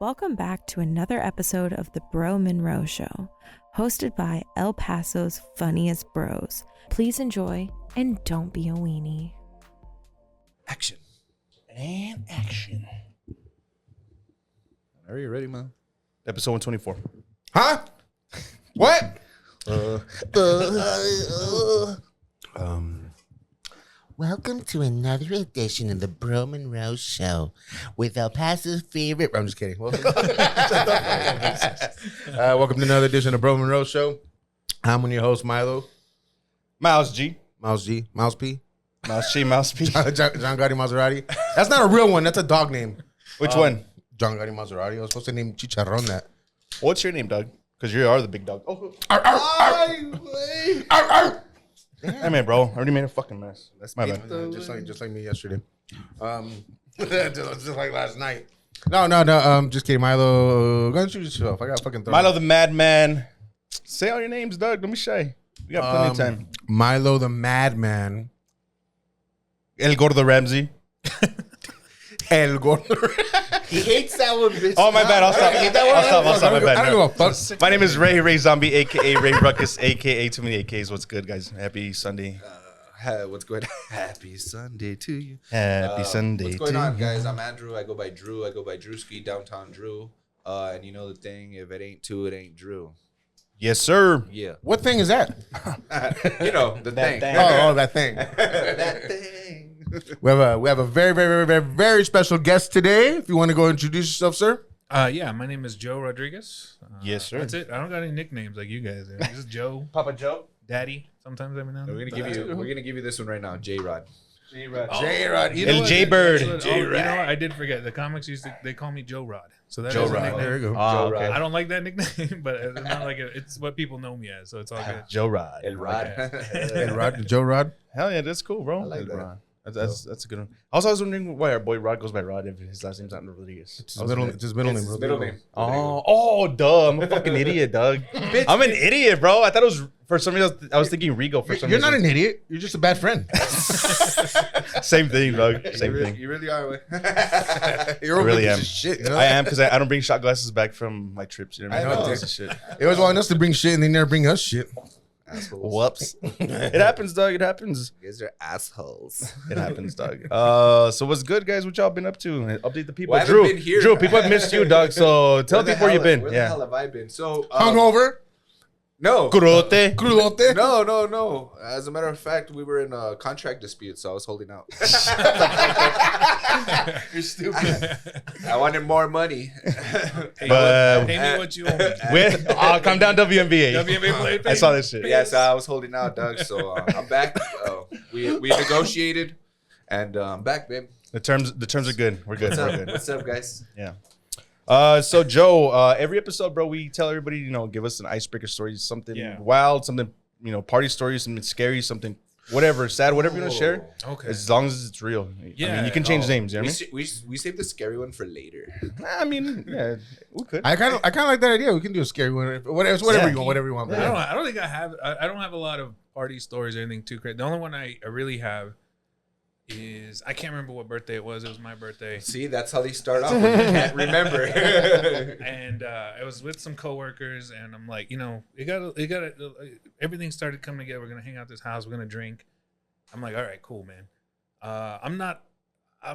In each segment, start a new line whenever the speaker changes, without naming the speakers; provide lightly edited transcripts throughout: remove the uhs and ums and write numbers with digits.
Welcome back to another episode of the Monroe Show, hosted by El Paso's funniest bros. Please enjoy and don't be a weenie.
Action. And action.
Are you ready, man?
Episode 124.
Huh? What?
Welcome to another edition of the Monroe Show with El Paso's favorite.
I'm just kidding. Welcome to another edition of Monroe Show. I'm one of your hosts, Milo.
Mouse G.
Mouse G. Mouse P.
Mouse G. Mouse P.
John Gotti Maserati. That's not a real one. That's a dog name.
Which one?
John Gotti Maserati. I was supposed to name Chicharron that.
What's your name, Doug? Because you are the big dog. Oh, hey, man, bro. I already made a fucking mess. That's my bad.
Just like me yesterday. Just like last night. No. Just kidding, Milo. Go ahead and shoot yourself. I got fucking throw.
Milo the Madman. Say all your names, Doug. Don't be shy. We got plenty of time.
Milo the Madman.
El Gordo Ramsey.
El Gordo.
He hates that one, bitch.
Oh, my bad. I'll stop. I'll stop. My bad.
I don't give a fuck.
My name is Ray Zombie, a.k.a. Ray Ruckus, a.k.a. Too Many AKs. What's good, guys? Happy Sunday.
What's going on? Happy Sunday to you.
Happy Sunday.
What's going on, guys? I'm Andrew. I go by Drew. I go by Drewski, downtown Drew. And you know the thing, if it ain't two, it ain't Drew.
Yes, sir.
Yeah.
What thing is that?
You know, the thing.
Oh, that thing.
That thing.
We have a very, very, very, very special guest today. If you want to go introduce yourself, sir.
Yeah, my name is Joe Rodriguez.
Yes, sir.
That's it. I don't got any nicknames like you guys. This is Joe,
Papa Joe.
Daddy. Sometimes every now and
We're
then.
gonna give you this one right now, J-Rod.
J-Rod.
J-Rod.
You know
El
what?
J-Bird.
You know what? I did forget. The comics they call me Joe Rod. So that
Joe
is a
Rod.
nickname.
There you go.
Oh, okay.
I don't like that nickname, but it's not like it's what people know me as. So it's all good.
Joe Rod.
El Rod.
Joe Rod.
Hell yeah, that's cool, bro.
I like that.
Rod. That's a good one. Also, I was wondering why our boy Rod goes by Rod if his last name's not Rodriguez.
It's his middle name.
It's his middle name.
Oh, duh. I'm a fucking idiot, Doug. I'm an idiot, bro. I thought it was, for some reason, I was thinking Rigo for some
You're
reason.
not an idiot. You're just a bad friend.
Same thing, Doug. Same thing.
You really are.
You're
I really am.
Shit, you know?
I am because I don't bring shot glasses back from my trips. You know what I mean?
I know.
That's the shit.
They always want us to bring shit and they never bring us shit.
Assholes.
Whoops. It happens, Doug. It happens.
You guys are assholes.
It happens, Doug. So what's good, guys? What y'all been up to? Update the people.
Well, I haven't
Drew,
been here.
Drew, people have missed you, Doug. So tell people where you've been.
Where the hell have I been? So
Hungover.
no.
Curote.
Crudote.
No. As a matter of fact, we were in a contract dispute, so I was holding out.
You're stupid.
I wanted more money.
But
Pay me what you owe me.
I'll come down WNBA.
WNBA play.
I saw this shit.
Yeah, so I was holding out, Doug. So I'm back. We negotiated, and I'm back, babe.
The terms are good. We're good.
What's
We're
up?
good.
What's up, guys?
Yeah. So Joe, every episode, bro, we tell everybody, give us an icebreaker story, something wild, something, party story, something scary, something, whatever, sad, whatever you want to share.
Okay.
As long as it's real.
Yeah.
I mean, you can change names. You know what
We saved the scary one for later.
I mean? Yeah, we could.
I kind of like that idea. We can do a scary one. Whatever you want.
I don't think I have. I don't have a lot of party stories or anything too crazy. The only one I really have is I can't remember what birthday it was. It was my birthday.
See, that's how they start off. When you can't remember.
And I was with some coworkers, and I'm like, everything started coming together. We're gonna hang out at this house. We're gonna drink. I'm like, all right, cool, man. I'm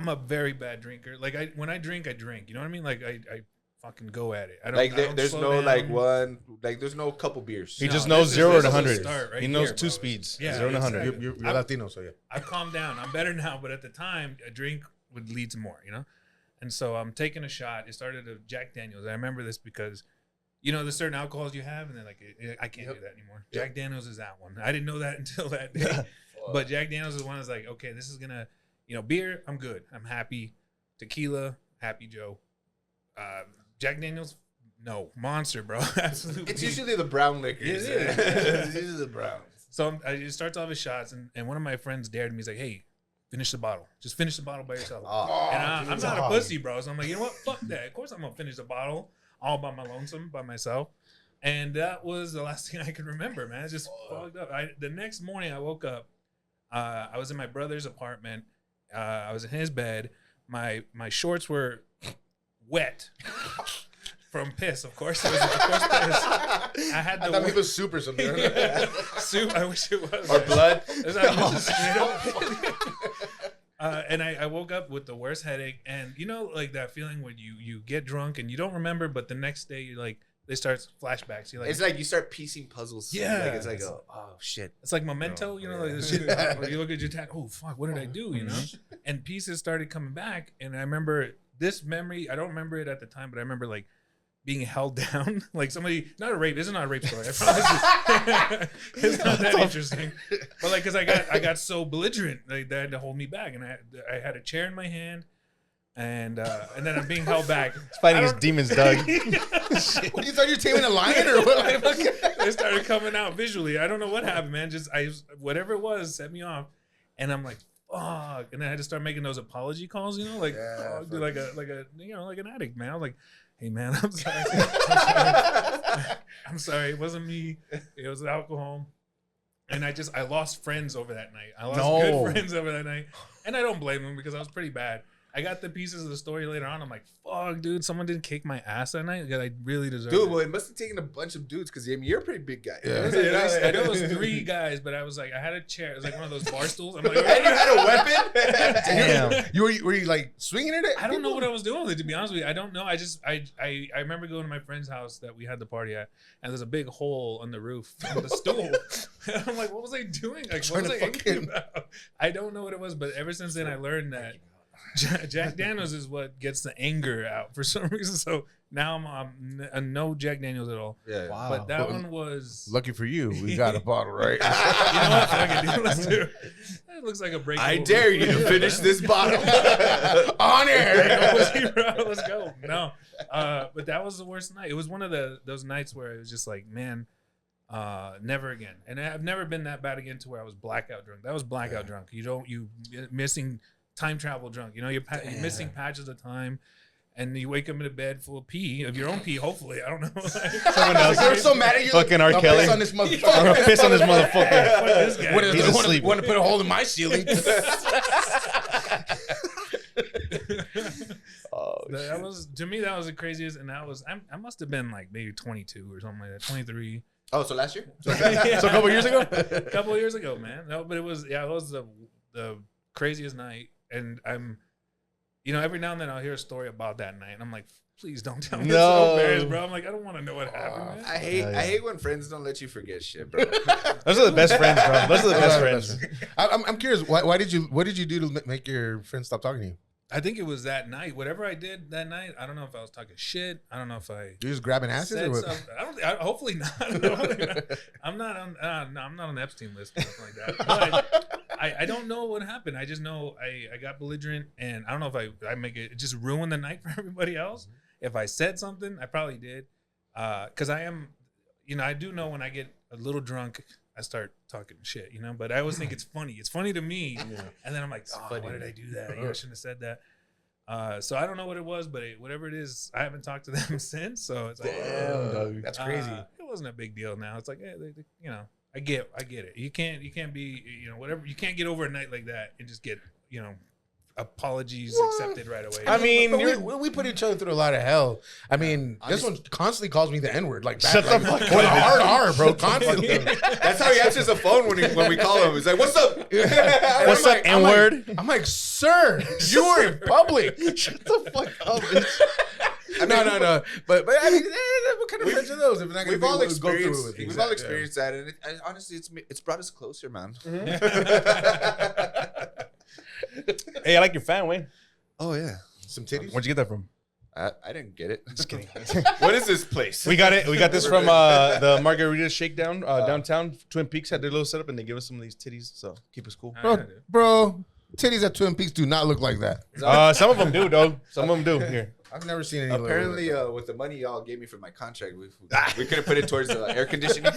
a very bad drinker. Like when I drink, I drink. You know what I mean? Like I fucking go at it. I don't.
Like
I don't
there's
slow
no
down.
like one. Like there's no couple beers.
He just
No,
knows
this
0
is
to
the
100.
start right
He knows
here,
two
bro.
speeds,
Yeah,
0 to 100.
exactly.
You're Latino, so yeah.
I've calmed down. I'm better now, but at the time, a drink would lead to more, And so I'm taking a shot. It started with Jack Daniels. I remember this because, there's certain alcohols you have, and then I can't do that anymore. Jack Daniels is that one. I didn't know that until that day. But Jack Daniels is one that's like, okay, this is gonna, beer, I'm good. I'm happy. Tequila, happy Joe. Jack Daniels, no. Monster, bro. Absolutely.
It's usually the brown liquors.
It is.
It's usually the browns.
So it starts off as shots, and one of my friends dared me. He's like, hey, finish the bottle. Just finish the bottle by yourself. And I'm not a pussy, bro. So I'm like, you know what? Fuck that. Of course I'm going to finish the bottle all by my lonesome, by myself. And that was the last thing I could remember, man. It's just fucked up. The next morning I woke up. I was in my brother's apartment. I was in his bed. My shorts were wet from piss, of course. It was, of course, piss. I had
I thought it was soup or something.
soup. I wish it was.
Or blood.
And I woke up with the worst headache, and you know, like that feeling when you get drunk and you don't remember, but the next day you're like, they start flashbacks. You're like,
It's like you start piecing puzzles.
Yeah.
Like it's like, oh shit.
it's like Memento, you know, like this shit. Like you look at your tat, oh fuck, what did I do? You know, and pieces started coming back, and I remember this memory. I don't remember it at the time, but I remember like being held down, like somebody. Not a rape. This is not a rape story. I promise you. It's not that interesting. But like, cause I got so belligerent, like they had to hold me back, and I had a chair in my hand. And then I'm being held back.
He's fighting his demons, Doug.
What, you thought you were taming a lion or what?
They started coming out visually. I don't know what happened, man. Just whatever it was set me off, and I'm like, fuck. And then I had to start making those apology calls, you know, like fuck, dude, like a you know, like an addict, man. I was like, hey man, I'm sorry. I'm sorry. It wasn't me. It was alcohol. And I lost friends over that night. I lost good friends over that night, and I don't blame them because I was pretty bad. I got the pieces of the story later on. I'm like, fuck, dude, someone didn't kick my ass that night because I really deserved it.
Dude, well, it must have taken a bunch of dudes because I mean, you're a pretty big guy.
Yeah.
I know it was 3 guys, but I was like, I had a chair. It was like one of those bar stools. I'm like,
And you had a weapon?
Damn.
Were you like swinging at it?
I don't know what I was doing with it, to be honest with you. I don't know. I remember going to my friend's house that we had the party at, and there's a big hole on the roof on the stool. And I'm like, what was I doing? Like, what was I angry about? I don't know what it was, but ever since then, I learned that Jack Daniels is what gets the anger out for some reason. So now I'm no Jack Daniels at all.
Yeah.
Wow.
But that one was.
Lucky for you, we got a bottle, right?
You know what? Fuck it, dude. Let's do it. It looks like a break.
I dare you to finish this bottle.
On air.
Let's go. No, but that was the worst night. It was one of those nights where it was just like, man, never again. And I've never been that bad again to where I was blackout drunk. That was blackout drunk. You missing time travel drunk. You know, you're missing patches of time. And you wake up in a bed full of pee, of your own pee, hopefully. I don't know.
Someone else.
They're so mad at you.
Fucking R. Kelly.
Piss on this
I'm gonna
motherfucker.
piss on this motherfucker.
Fuck this guy.
What is
He's
this?
asleep.
Want to put a hole in my ceiling?
Oh,
That was, to me, that was the craziest. And that was, I must have been like maybe 22 or something like that, 23.
Oh, so last year?
So a couple years ago?
A couple of years ago, man. No, but it was the craziest night. And I'm, you know, every now and then I'll hear a story about that night, and I'm like, please don't tell me.
No.
It's so embarrassed, bro. I'm like, I don't want to know what happened, man.
I hate when friends don't let you forget shit, bro.
those are the best friends, bro. Those are the best friends.
I'm curious. What did you do to make your friends stop talking to you?
I think it was that night. Whatever I did that night, I don't know if I was talking shit. I don't know if I
You just grabbing asses
said
or what?
something. Hopefully not. Hopefully not. I'm not on. No, I'm not on the Epstein list or something like that. But I don't know what happened. I just know I got belligerent, and I don't know if I make it just ruin the night for everybody else. If I said something, I probably did, because I am, you know, I do know when I get a little drunk, I start talking shit, you know. But I always think it's funny. It's funny to me, and then I'm like, oh, why did I do that? You know, I shouldn't have said that. So I don't know what it was, but whatever it is, I haven't talked to them since. So it's like,
Damn, dog.
That's crazy.
It wasn't a big deal. Now it's like, you know, I get it. You can't be, you know, whatever. You can't get over a night like that and just get, you know, apologies accepted right away.
I mean,
But we put each other through a lot of hell. I mean, this one constantly calls me the N-word. Like,
Shut the fuck
with a hard R, bro. Constantly.
That's how he answers the phone when we call him. He's like, "What's up?"
What's up, N-word?
I'm like, sir, you are in public.
Shut the fuck up.
No. But I mean, what kind of friends are those? If we're not gonna
We've all
go through
experienced.
with it?
We've all experienced that, and honestly, it's brought us closer, man.
Hey, I like your fan, Wayne.
Oh yeah,
Some titties.
Where'd you get that from?
I didn't get it.
Just kidding.
What is this place?
We got it. We got this from the Margarita Shakedown downtown. Twin Peaks had their little setup, and they give us some of these titties, so keep us cool.
Bro, titties at Twin Peaks do not look like that.
Some of them do, dog. Some of them do. Here.
I've never seen any.
Apparently, with the money y'all gave me for my contract, we could have put it towards the air conditioning.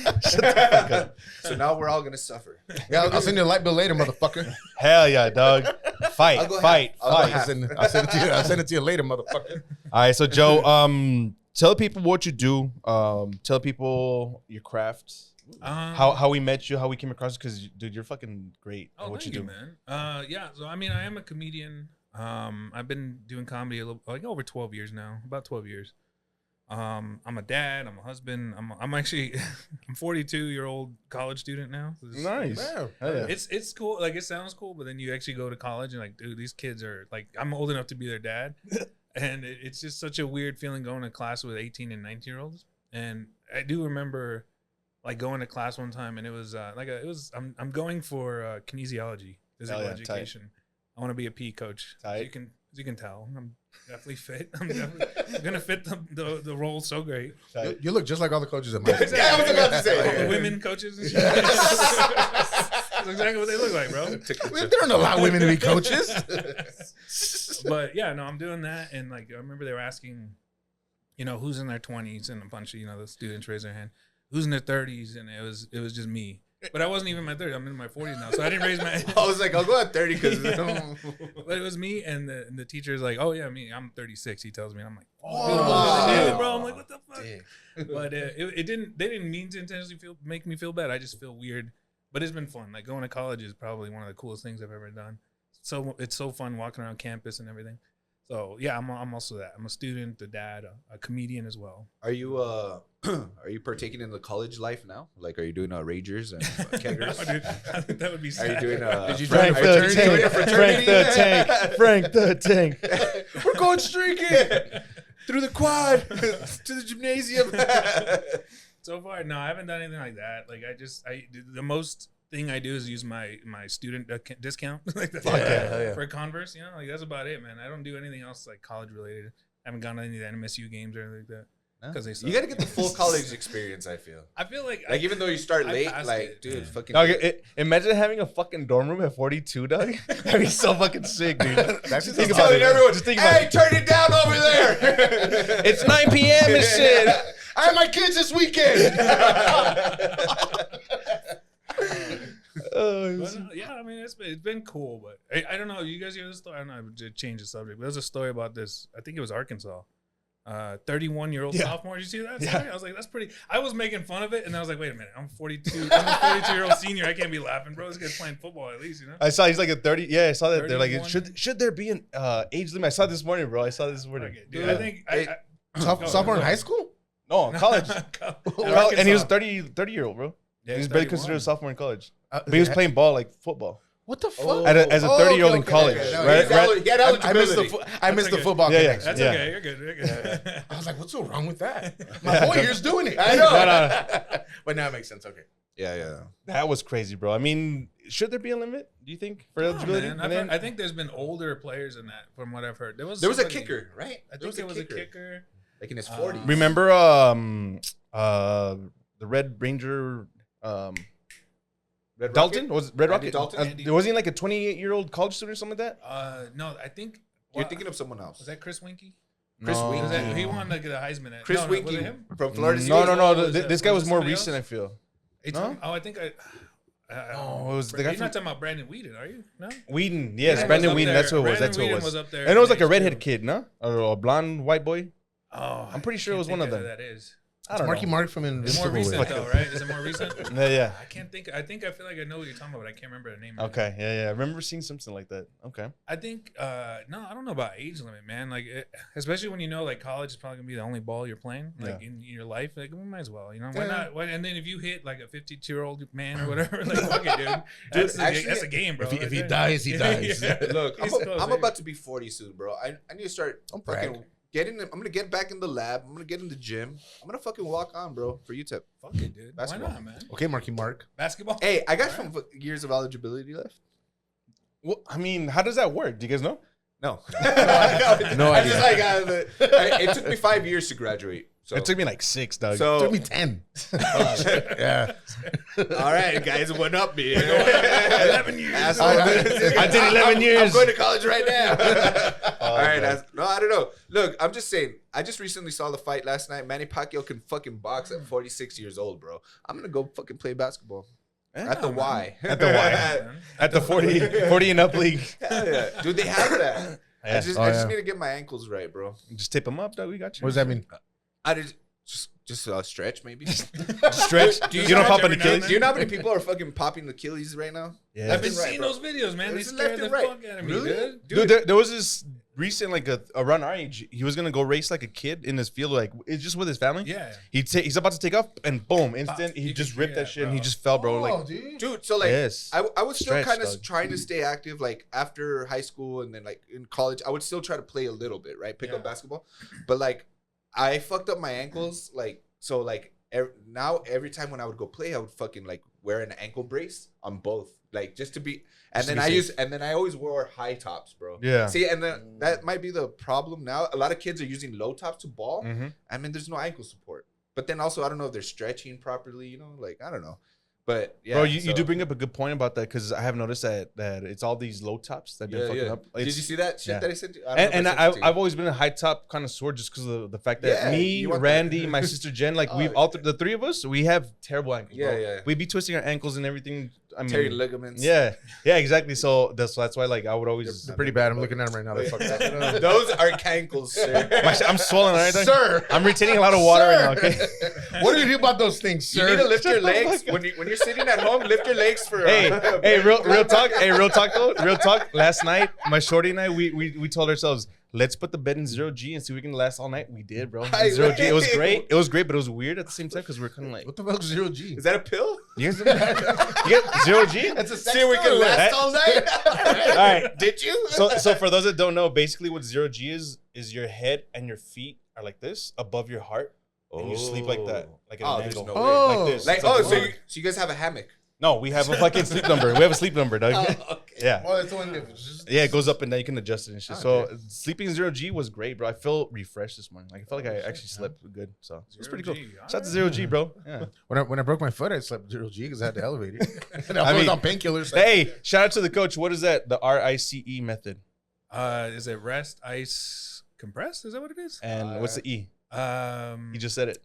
So now we're all gonna suffer.
Yeah, I'll send you a light bill later, motherfucker.
Hell yeah, dog. Fight.
I'll go
I'll send it to you later, motherfucker.
All right, so Joe, tell people what you do. Tell people your craft. How we met you, how we came across you, because dude, you're fucking great at what
thank
you do,
man. Yeah, so I mean, I am a comedian. I've been doing comedy like over 12 years now, about 12 years. I'm a dad. I'm a husband. I'm actually I'm 42-year-old college student now. So
Nice.
Wow.
Hell yeah.
It's cool. Like it sounds cool, but then you actually go to college and like, dude, these kids are like, I'm old enough to be their dad, and it's just such a weird feeling going to class with 18 and 19-year-olds. And I do remember like going to class one time, and it was I'm going for kinesiology, physical education. I want to be a PE coach. As you can tell, I'm definitely fit. I'm gonna fit the role so great.
You look just like all the coaches at my school.
Yeah, I was about to say.
All the women coaches and shit. That's exactly what they look like, bro.
There aren't a lot of women to be coaches.
But yeah, no, I'm doing that, and like I remember they were asking, who's in their 20s, and a bunch of the students raised their hand. Who's in their 30s, and it was just me. But I wasn't even in my 30s. I'm in my 40s now, so I didn't raise my hand.
I was like, I'll go at 30 because.
But it was me, and the teacher's like, oh yeah, me. I'm 36. He tells me, and I'm like,
Oh,
shit, bro. I'm like, what the fuck? But it didn't. They didn't mean to intentionally make me feel bad. I just feel weird. But it's been fun. Like going to college is probably one of the coolest things I've ever done. So it's so fun walking around campus and everything. So yeah, I'm also that. I'm a student, a dad, a comedian as well.
Are you partaking in the college life now? Like, are you doing Ragers and keggers?
No, dude, I think that would be
Are
sad.
you doing
Frank the Tank. Frank the Tank. Frank the Tank.
We're going streaking through the quad to the gymnasium.
So far, no, I haven't done anything like that. Like the most thing I do is use my student discount like that for Converse. Like that's about it, man. I don't do anything else like college related. I haven't gone to any of the NMSU games or anything like that. Because they suck.
You got to get the full college experience. I feel
like
even though you start late, like
it,
dude, fucking.
Dog, imagine having a fucking dorm room at 42, dog. That'd be so fucking sick, dude.
That's
Just
think
think
about
about
it.
it.
Everyone,
Just think
hey,
about it.
turn it down over there.
It's 9 p.m. and shit.
I have my kids this weekend.
But, yeah, I mean it's been cool, but I don't know. You guys hear this story? I don't know. I change the subject, but there's a story about this. I think it was Arkansas. 31-year-old sophomore. Did you see that story? I was like, that's pretty. I was making fun of it, and I was like, wait a minute, I'm 42. I'm a 42-year-old senior. I can't be laughing, bro. This guy's playing football at least,
I saw he's like a 30. Yeah, I saw that. They're like,
31.
should there be an age limit? I saw this morning, bro.
Okay, dude,
Yeah.
I think
Sophomore in high school?
No, in college. And he was 30-year-old, bro.
Yeah,
He's barely
31.
considered a sophomore in college. But he was playing ball like football.
What the fuck?
As a 30-year-old in college,
No,
right?
He had eligibility.
I missed the football
Yeah, yeah.
connection.
That's okay. You're good. You're good.
I was like, what's so wrong with that? My whole year's doing it.
I know.
No.
But now it makes sense. Okay.
Yeah.
That was crazy, bro. I mean, should there be a limit? Do you think for eligibility?
Man, I think there's been older players in that, from what I've heard. There was
There was a
somebody-
kicker, right?
I think there was a kicker.
Like in his 40s.
Remember, the Red Ranger,
Red
Dalton?
Rocket?
Was it Red
Andy
Rocket?
Dalton?
Andy.
Was he like a 28-year-old college student or something like that?
No, I think
You're thinking of someone else.
was that Chris Winkie?
Chris
No.
Winkie.
Was that, he won like the Heisman.
Chris
was
Winkie
it him?
from Florida State.
No.
was
This
it-
guy
was
was
it
more
somebody
recent,
else?
I feel.
No? I think I.
Oh, it was the guy
You're
from
not talking about Brandon Whedon, are you? No.
Whedon. Yes,
Whedon
Brandon
was up
Whedon.
there.
That's who it was.
Brandon
That's who it
Whedon
was.
was up there
And it was
in
like a
age
redhead
group.
kid, no? Or a blonde white boy.
Oh,
I'm pretty sure
I
it was
can't
one of
think
them.
That is.
I don't
Marky
know.
Mark from
It's more
Invisible.
recent though, right? Is it more recent?
Yeah.
I can't think. I feel like I know what you're talking about, but I can't remember the name.
Okay. Yeah. I remember seeing something like that. Okay.
I think no, I don't know about age limit, man. Like, especially when you know like college is probably gonna be the only ball you're playing, like in your life. Like, we might as well, why not? And then if you hit like a 52-year-old man or whatever, like fuck it, dude. That's a game, bro.
If he dies, he dies.
Look,
He's
I'm
close,
about to be 40 soon, bro. I need to start
Don't brag.
fucking I'm gonna get back in the lab. I'm gonna get in the gym. I'm gonna fucking walk on, bro, for UTEP.
Fuck it, dude.
Basketball.
Why not, man?
Okay, Marky Mark.
Basketball.
Hey, I got some years of eligibility left.
Well, I mean, how does that work? Do you guys know?
No.
No
I
idea.
just like, it took me 5 years to graduate. So,
It took me like 6, dog.
It
so
took me 10. Yeah.
all right, guys, one up me.
11 years.
Asshole.
I did 11 years.
I'm going to college right now. All right,
God.
no, I don't know. Look, I'm just saying. I just recently saw the fight last night. Manny Pacquiao can fucking box at 46 years old, bro. I'm gonna go fucking play basketball at the Y.
At the Y. At the 40 and up league.
Hell yeah, dude, they have that.
Yeah.
I just need to get my ankles right, bro.
Just tip him up, dog. We got you.
What does that mean?
Just stretch maybe.
Stretch. You don't
stretch
pop an
every now and
Achilles.
Do you know how many people are fucking popping Achilles right now?
Yeah.
I've been
Right,
seeing
bro.
those videos, man. They
It's
scare
left
the
and right.
fuck out of me,
Really?
dude.
There was this recent, like around our age, he was gonna go race like a kid in his field, like it's just with his family.
Yeah.
He's about to take off, and boom, instant, he
You
just
can
ripped
hear
that
that,
shit, and he
bro.
just fell, bro. Like,
Oh, dude.
Dude, so like
yes,
I was still
Stretch,
kind of
dog.
trying to stay active like after high school and then like in college. I would still try to play a little bit, right? Pick up
Yeah.
basketball. But like I fucked up my ankles like so like now every time when I would go play I would fucking like wear an ankle brace on both like just to be and
Just to
then
be
I
safe.
and then I always wore high tops, bro.
Yeah.
See, and then that might be the problem now. A lot of kids are using low tops to ball.
Mm-hmm.
I mean, there's no ankle support. But then also, I don't know if they're stretching properly, you know, like, I don't know. But yeah.
Bro, you
so-
do bring up a good point about that because I have noticed that it's all these low tops that been fucking up.
Did you
It's-
see that shit
yeah.
that I sent you? I don't know
And
if I sent it to you.
I've always been a high top connoisseur just because of the fact that
Yeah,
me,
you want
Randy,
that.
my sister Jen, like
Oh,
we've all the three of us, we have terrible ankles.
Yeah,
bro.
yeah.
We'd be twisting our ankles and everything. I mean,
tearing ligaments.
yeah, exactly. So that's why like I would always.
They're pretty bad. I'm looking at them right now. They're fucked up.
Those are cankles, sir.
I'm swollen, right?
Sir.
I'm retaining a lot of water right now. Okay.
What do you do about those things,
You
sir?
need to lift your
Shut the
legs
fuck up.
when you're sitting at home. Lift your legs for.
Hey, real talk. Hey, real talk though. Real talk. Last night, my shorty and I, we told ourselves, let's put the bed in 0G and see if we can last all night. We did, bro. 0G. It was great. It was great, but it was weird at the same time because we were kind of like,
What the fuck's 0G?
Is that a pill?
you guys you get 0G?
That's a sex
See if we can
toy.
last all night.
All right.
Did you?
So for those that don't know, basically what 0G is your head and your feet are like this above your heart, and you sleep like that, like at
Oh,
an
there's
angle,
no way.
like this.
Like,
It's
oh,
like
so
this.
you guys have a hammock?
No, we have a fucking sleep number. We have a sleep number, dog.
Okay.
Yeah.
Oh, that's the one difference. Just-
Yeah, it goes up and down. You can adjust it and shit.
Oh,
So
okay.
sleeping 0G was great, bro. I feel refreshed this morning. Like I felt like I actually slept good. So it was pretty cool.
0G.
Shout out to 0G, bro. Yeah.
When I broke my foot, I slept 0G because I had to elevate it. And
I
I was
mean-
on painkillers. Like,
Hey, shout out to the coach. What is that? The RICE method.
Is it rest, ice, compress? Is that what it is?
And what's the E? You just said it.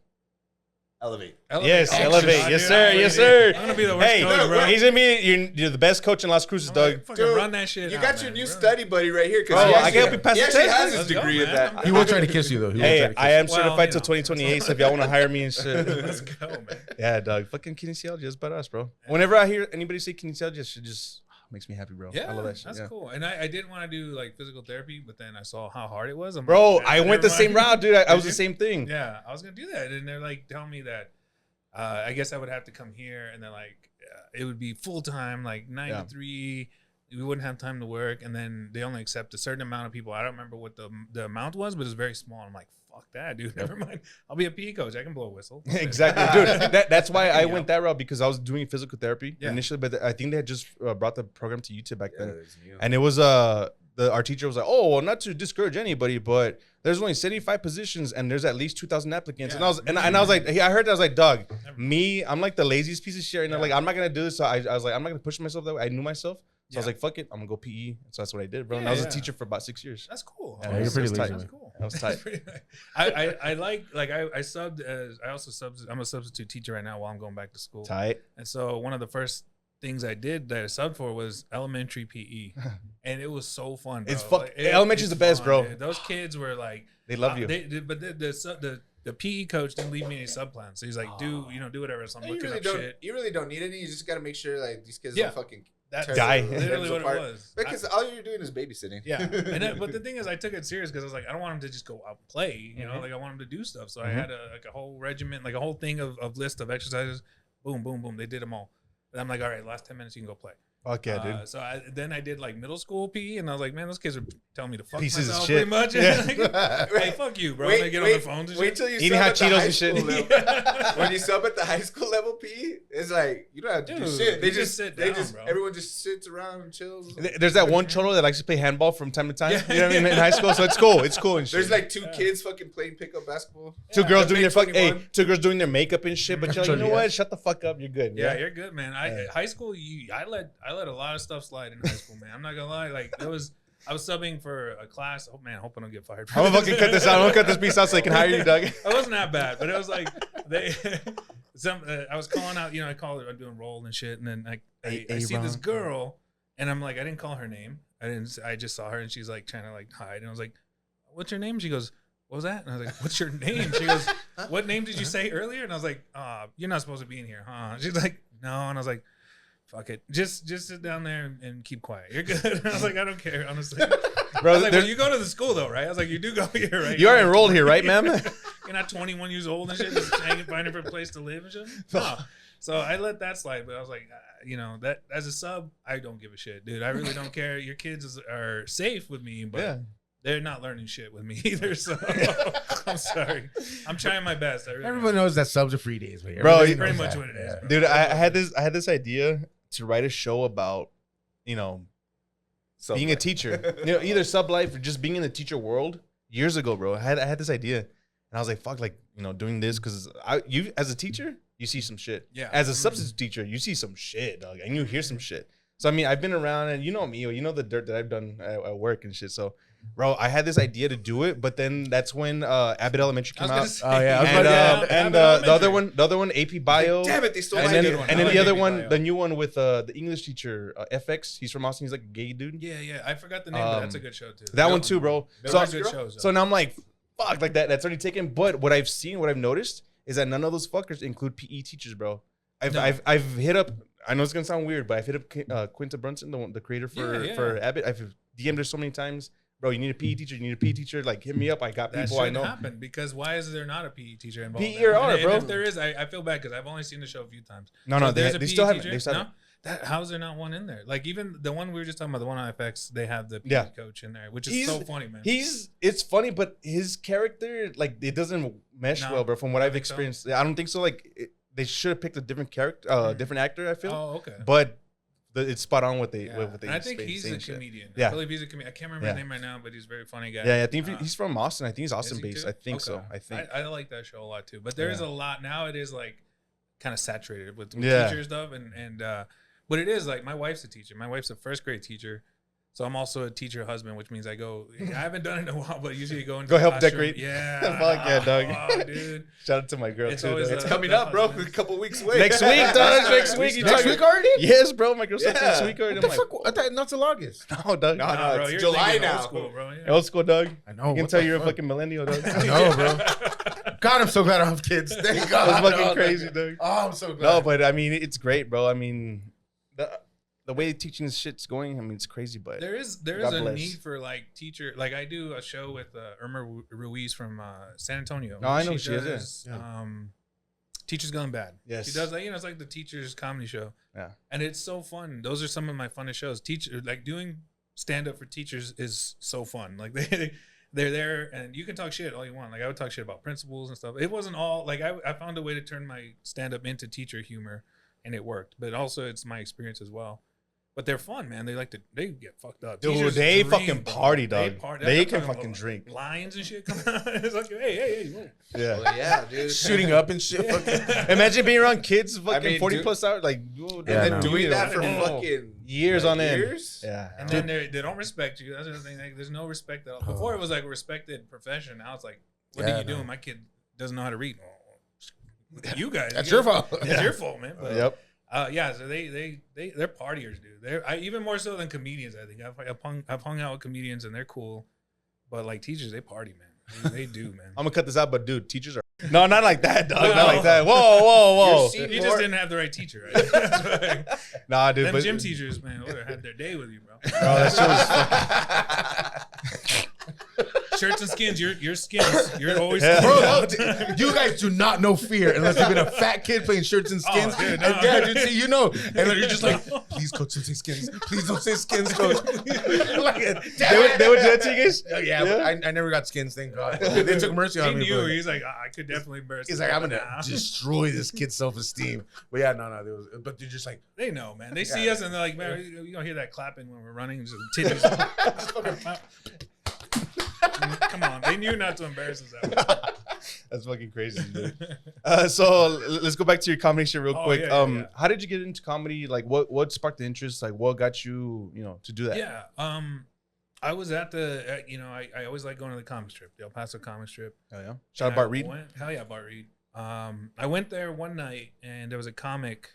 Elevate.
Yes,
Action.
elevate.
Oh,
Yes,
dude,
sir.
I'm
Yes,
gonna
sir.
be- I'm gonna be the worst
Hey,
coach, bro.
he's gonna be you're the best coach in Las Cruces,
I'm
Doug.
like, fucking
Dude,
run that shit.
You
out,
got
man,
your new
bro.
study buddy right here.
Bro, I can help you pass
he
the
actually
test.
has his
Let's go,
degree in
man.
that.
he will try to kiss you, though. He will try
Hey,
to kiss
I am
Well,
certified
you
till
know.
2028. So if y'all want to hire me and shit,
Let's go, man.
yeah, dog. Fucking kinesiology is about us, bro. Whenever I hear anybody say kinesiology, it just makes me happy, bro.
Yeah,
I love that shit.
that's
Yeah.
cool. And I did want to do like physical therapy, but then I saw how hard it was. I'm
Bro,
like,
I
never
went the
mind.
same route, dude. I
Did
was the
you?
same thing.
Yeah, I was gonna do that, and they're like telling me that I guess I would have to come here, and then like it would be full time, like 9
Yeah.
to 3. We wouldn't have time to work, and then they only accept a certain amount of people. I don't remember what the amount was, but it's very small. I'm like, fuck that, dude. Never mind. I'll be a PE coach. I can blow a whistle.
Exactly, dude. That's why I went that route because I was doing physical therapy
Yeah.
initially, but I think they had just brought the program to YouTube back then,
it's new.
and it was our teacher was like, oh, well, not to discourage anybody, but there's only 75 positions and there's at least 2,000 applicants, and I was like, I heard that, I was like, Doug, I'm like the laziest piece of shit, and I'm like, I'm not gonna do this, so I was like, I'm not gonna push myself that way. I knew myself. So I was like, fuck it, I'm gonna go PE. So that's what I did, bro. And I was a teacher for about 6 years.
That's cool.
Yeah,
Oh,
you're pretty
that's
lazy,
That's
man.
cool.
That was tight.
Pretty nice. I subbed as I also I'm a substitute teacher right now while I'm going back to school.
Tight.
And so one of the first things I did that I subbed for was elementary PE, and it was so fun. Bro.
It's elementary's the best, bro.
Dude. Those kids were like,
They love you.
But the PE coach didn't leave me any sub plans, so he's like, do whatever. So I'm
You
looking
really
up
don't.
shit.
You really don't need any. You just gotta make sure like these kids
Yeah.
don't fucking
That's
tear
Die.
their
literally
limbs
what
apart.
it was.
Because all you're doing is babysitting.
Yeah, and but the thing is, I took it serious because I was like, I don't want him to just go out and play, you know, like I want him to do stuff. So I had a whole regiment, like a whole thing of list of exercises. Boom, boom, boom. They did them all. And I'm like, all right, last 10 minutes you can go play.
Fuck yeah, dude.
So then I did like middle school PE, and I was like, man, those kids are telling me to fuck
Pieces of
myself
shit.
pretty much.
Yeah.
Hey, fuck you, bro. I'm gonna get on the phones and
Wait
shit.
till you
Eating
sub
hot
at the
Cheetos
high
and shit.
school level. When you sub at the high school level PE, it's like you don't have to do
Dude,
shit. They
you
just
sit
they
down,
just
bro.
everyone just sits around and chills.
There's that one cholo that likes to play handball from time to time.
Yeah.
You know what I mean? In high school, so it's cool. It's cool and shit.
There's like two kids fucking playing pickup basketball.
two girls
Yeah.
doing their fucking. Hey,
21.
two girls doing their makop and shit. But you're like, you know
Yeah.
what? Shut the fuck up. You're good.
Yeah, you're good, man. High school, I let a lot of stuff slide in high school, man. I'm not gonna lie. Like I was subbing for a class. Oh man, hoping I don't get fired.
I'm gonna fucking cut this out. I'm gonna cut this piece out so they can hire you, Doug.
It wasn't that bad, but it was like they. I was calling out. You know, I'm doing roll and shit, and then I see this girl, and I'm like, I didn't call her name. I just saw her, and she's like trying to like hide, and I was like, "What's your name?" She goes, what was that? And I was like, what's your name? She goes, what name did you say earlier? And I was like, you're not supposed to be in here, huh? She's like, no. And I was like, fuck it. Just sit down there and keep quiet. You're good. And I was like, I don't care, honestly.
Bro,
I was like, well, you go to the school though, right? I was like, you do go here, right?
You are enrolled here, right, ma'am?
You're not 21 years old and shit, just finding for a place to live and shit. No. So I let that slide, but I was like, that as a sub, I don't give a shit, dude. I really don't care. Your kids are safe with me, but they're not learning shit with me either. So I'm sorry. I'm trying my best.
Everyone knows that subs are free days, man.
Bro,
That's pretty much what it is, bro.
Dude, I had this idea to write a show about, being a teacher. Either sub life or just being in the teacher world years ago, bro. I had this idea, and I was like, fuck, like, doing this because you as a teacher, you see some shit.
Yeah.
As a substitute teacher, you see some shit, dog, and you hear some shit. So I mean, I've been around, and you know me, the dirt that I've done at work and shit. So, bro, I had this idea to do it, but then that's when Abbott Elementary came out.
Oh yeah,
And the other one, AP Bio.
Damn it, they stole my
And then,
idea.
and then the other one, the new one with the English teacher, FX. He's from Austin. He's like a gay dude.
Yeah. I forgot the name, but that's a good show too.
That one too, bro.
Those
So,
are good shows.
so now I'm like, fuck, like that's already taken. But what I've noticed is that none of those fuckers include PE teachers, bro. I've hit up. I know it's gonna sound weird, but I've hit up Quinta Brunson, the creator for Abbott. I've DM'd her so many times. Bro, you need a PE teacher. You need a PE teacher. Like, hit me up. I got
That
people I
shouldn't
know.
happen because why is there not a PE teacher involved?
PE or R,
and
bro.
if there is, I feel bad because I've only seen the show a few times.
No,
So there's a
they
PE
still haven't.
teacher?
They still
No?
haven't.
How's there not one in there? Like even the one we were just talking about, the one on FX, they have the PE
Yeah.
coach in there, which is so funny, man.
It's funny, but his character, like, it doesn't mesh
No,
well, bro. From what
I
I've
think so.
experienced, I don't think so. Like, they should have picked a different character, different actor. I feel,
Oh, okay.
but it's spot on what they.
Yeah.
What they
And I think
say-
he's
saying
a
shit.
comedian.
Yeah.
I believe he's a comedian. I can't remember his name right now, but he's a very funny guy.
Yeah, I think
Uh,
he's from Austin. I think he's
Is
Austin
he
based.
too?
I think so.
Okay.
I think.
I like that show a lot too. But there is
Yeah.
a lot now. It is like kind of saturated with
Yeah.
teacher stuff, and but it is like my wife's a teacher. My wife's a first grade teacher, so I'm also a teacher husband, which means I haven't done it in a while, but usually go into
Go
the
help
classroom.
decorate.
Yeah,
Fuck yeah, dog.
Oh, dude.
Shout out to my girl
It's
too.
always
dog.
It's
a-
coming up, bro. A couple weeks away.
Next week, dog. Next week. You
Next
talking-
week already?
Yes, bro. My girl said
Yeah.
next week already.
What the
I'm
fuck? I thought not till August.
like, no, dog.
No,
Nah, bro,
it's
you're
July
thinking
now.
Old school, bro. Yeah.
Old school, dog.
I know.
You can
what
tell
the
you're a
fuck?
fucking millennial, dog.
I know, bro. God, I'm so glad I have kids. Thank God.
That's fucking
Oh,
crazy, dog.
Oh, I'm so glad.
No, but I mean, it's great, bro. I mean, the way teaching this shit's going, I mean, it's crazy, but
There is
God
a
bless.
need for like teacher. Like I do a show with Irma Ruiz from San Antonio.
Oh, I know who she is,
does,
yeah.
Teachers Gone Bad.
Yes.
She does like it's like the teachers comedy show.
Yeah.
And it's so fun. Those are some of my funnest shows. Teacher like doing stand up for teachers is so fun. Like they're there and you can talk shit all you want. Like I would talk shit about principals and stuff. It wasn't all like I found a way to turn my stand up into teacher humor and it worked. But also it's my experience as well. But they're fun, man. They get fucked up.
Dude,
Teachers
they
dream,
fucking
bro.
party, dog. They
I'm
can
talking
fucking
about
drink.
Lions and shit coming out. It's like, hey, whoa.
Yeah.
Well, yeah, dude.
shooting up and shit.
Imagine being around kids fucking
mean,
40
dude-
plus hours. Like,
And
Yeah,
then
no.
doing that for
Oh.
fucking
years on end.
years?
Yeah.
And then they don't respect you. That's the thing. Like, there's no respect at all. Before it was like a respected profession. Now it's like, what
Yeah,
are you
no.
doing? My kid doesn't know how to read. You guys.
That's
you
your
guys-
fault.
It's your fault, man. But,
Yep.
yeah. So they're partiers, dude. They're even more so than comedians. I think I've hung out with comedians and they're cool, but like teachers, they party, man. They do, man.
I'm gonna cut this out, but dude, teachers are no, not like that, dog.
No.
Not like that. Whoa.
You're
You just didn't have the right teacher, right? That's right.
Nah, dude.
Them
But
gym teachers, man, would have had their day with you, bro.
bro, that shit was fucking.
Shirts and skins, your skins. You're always
Yeah.
Bro,
skins
no,
out.
you guys do not know fear unless you've been a fat kid playing shirts and skins.
Oh, dude,
and
no.
yeah, dude, see, you know. And then you're just like, please, coach, don't say skins. Please don't say skins, coach. Like,
They would do that to you guys?
Yeah, but I never got skins, thank God. They took mercy
He
on me.
knew.
But
He's like, I could definitely embarrass.
he's
this
like, I'm
guy
gonna
now."
destroy this kid's self-esteem. But yeah, no, there was. But they're just like,
They know, man. They see us and they're like, man, you don't hear that clapping when we're running. Just titties. Come on. They knew not to embarrass us that way.
That's fucking crazy, dude. So let's go back to your comedy shit real
Oh,
quick.
yeah.
How did you get into comedy? Like, what sparked the interest? Like, what got you, to do that?
Yeah. I was at the, I always like going to the comic strip, the El Paso comic strip.
Hell yeah. Shout out
And
Bart
I
Reed.
Hell yeah, Bart Reed. I went there one night and there was a comic.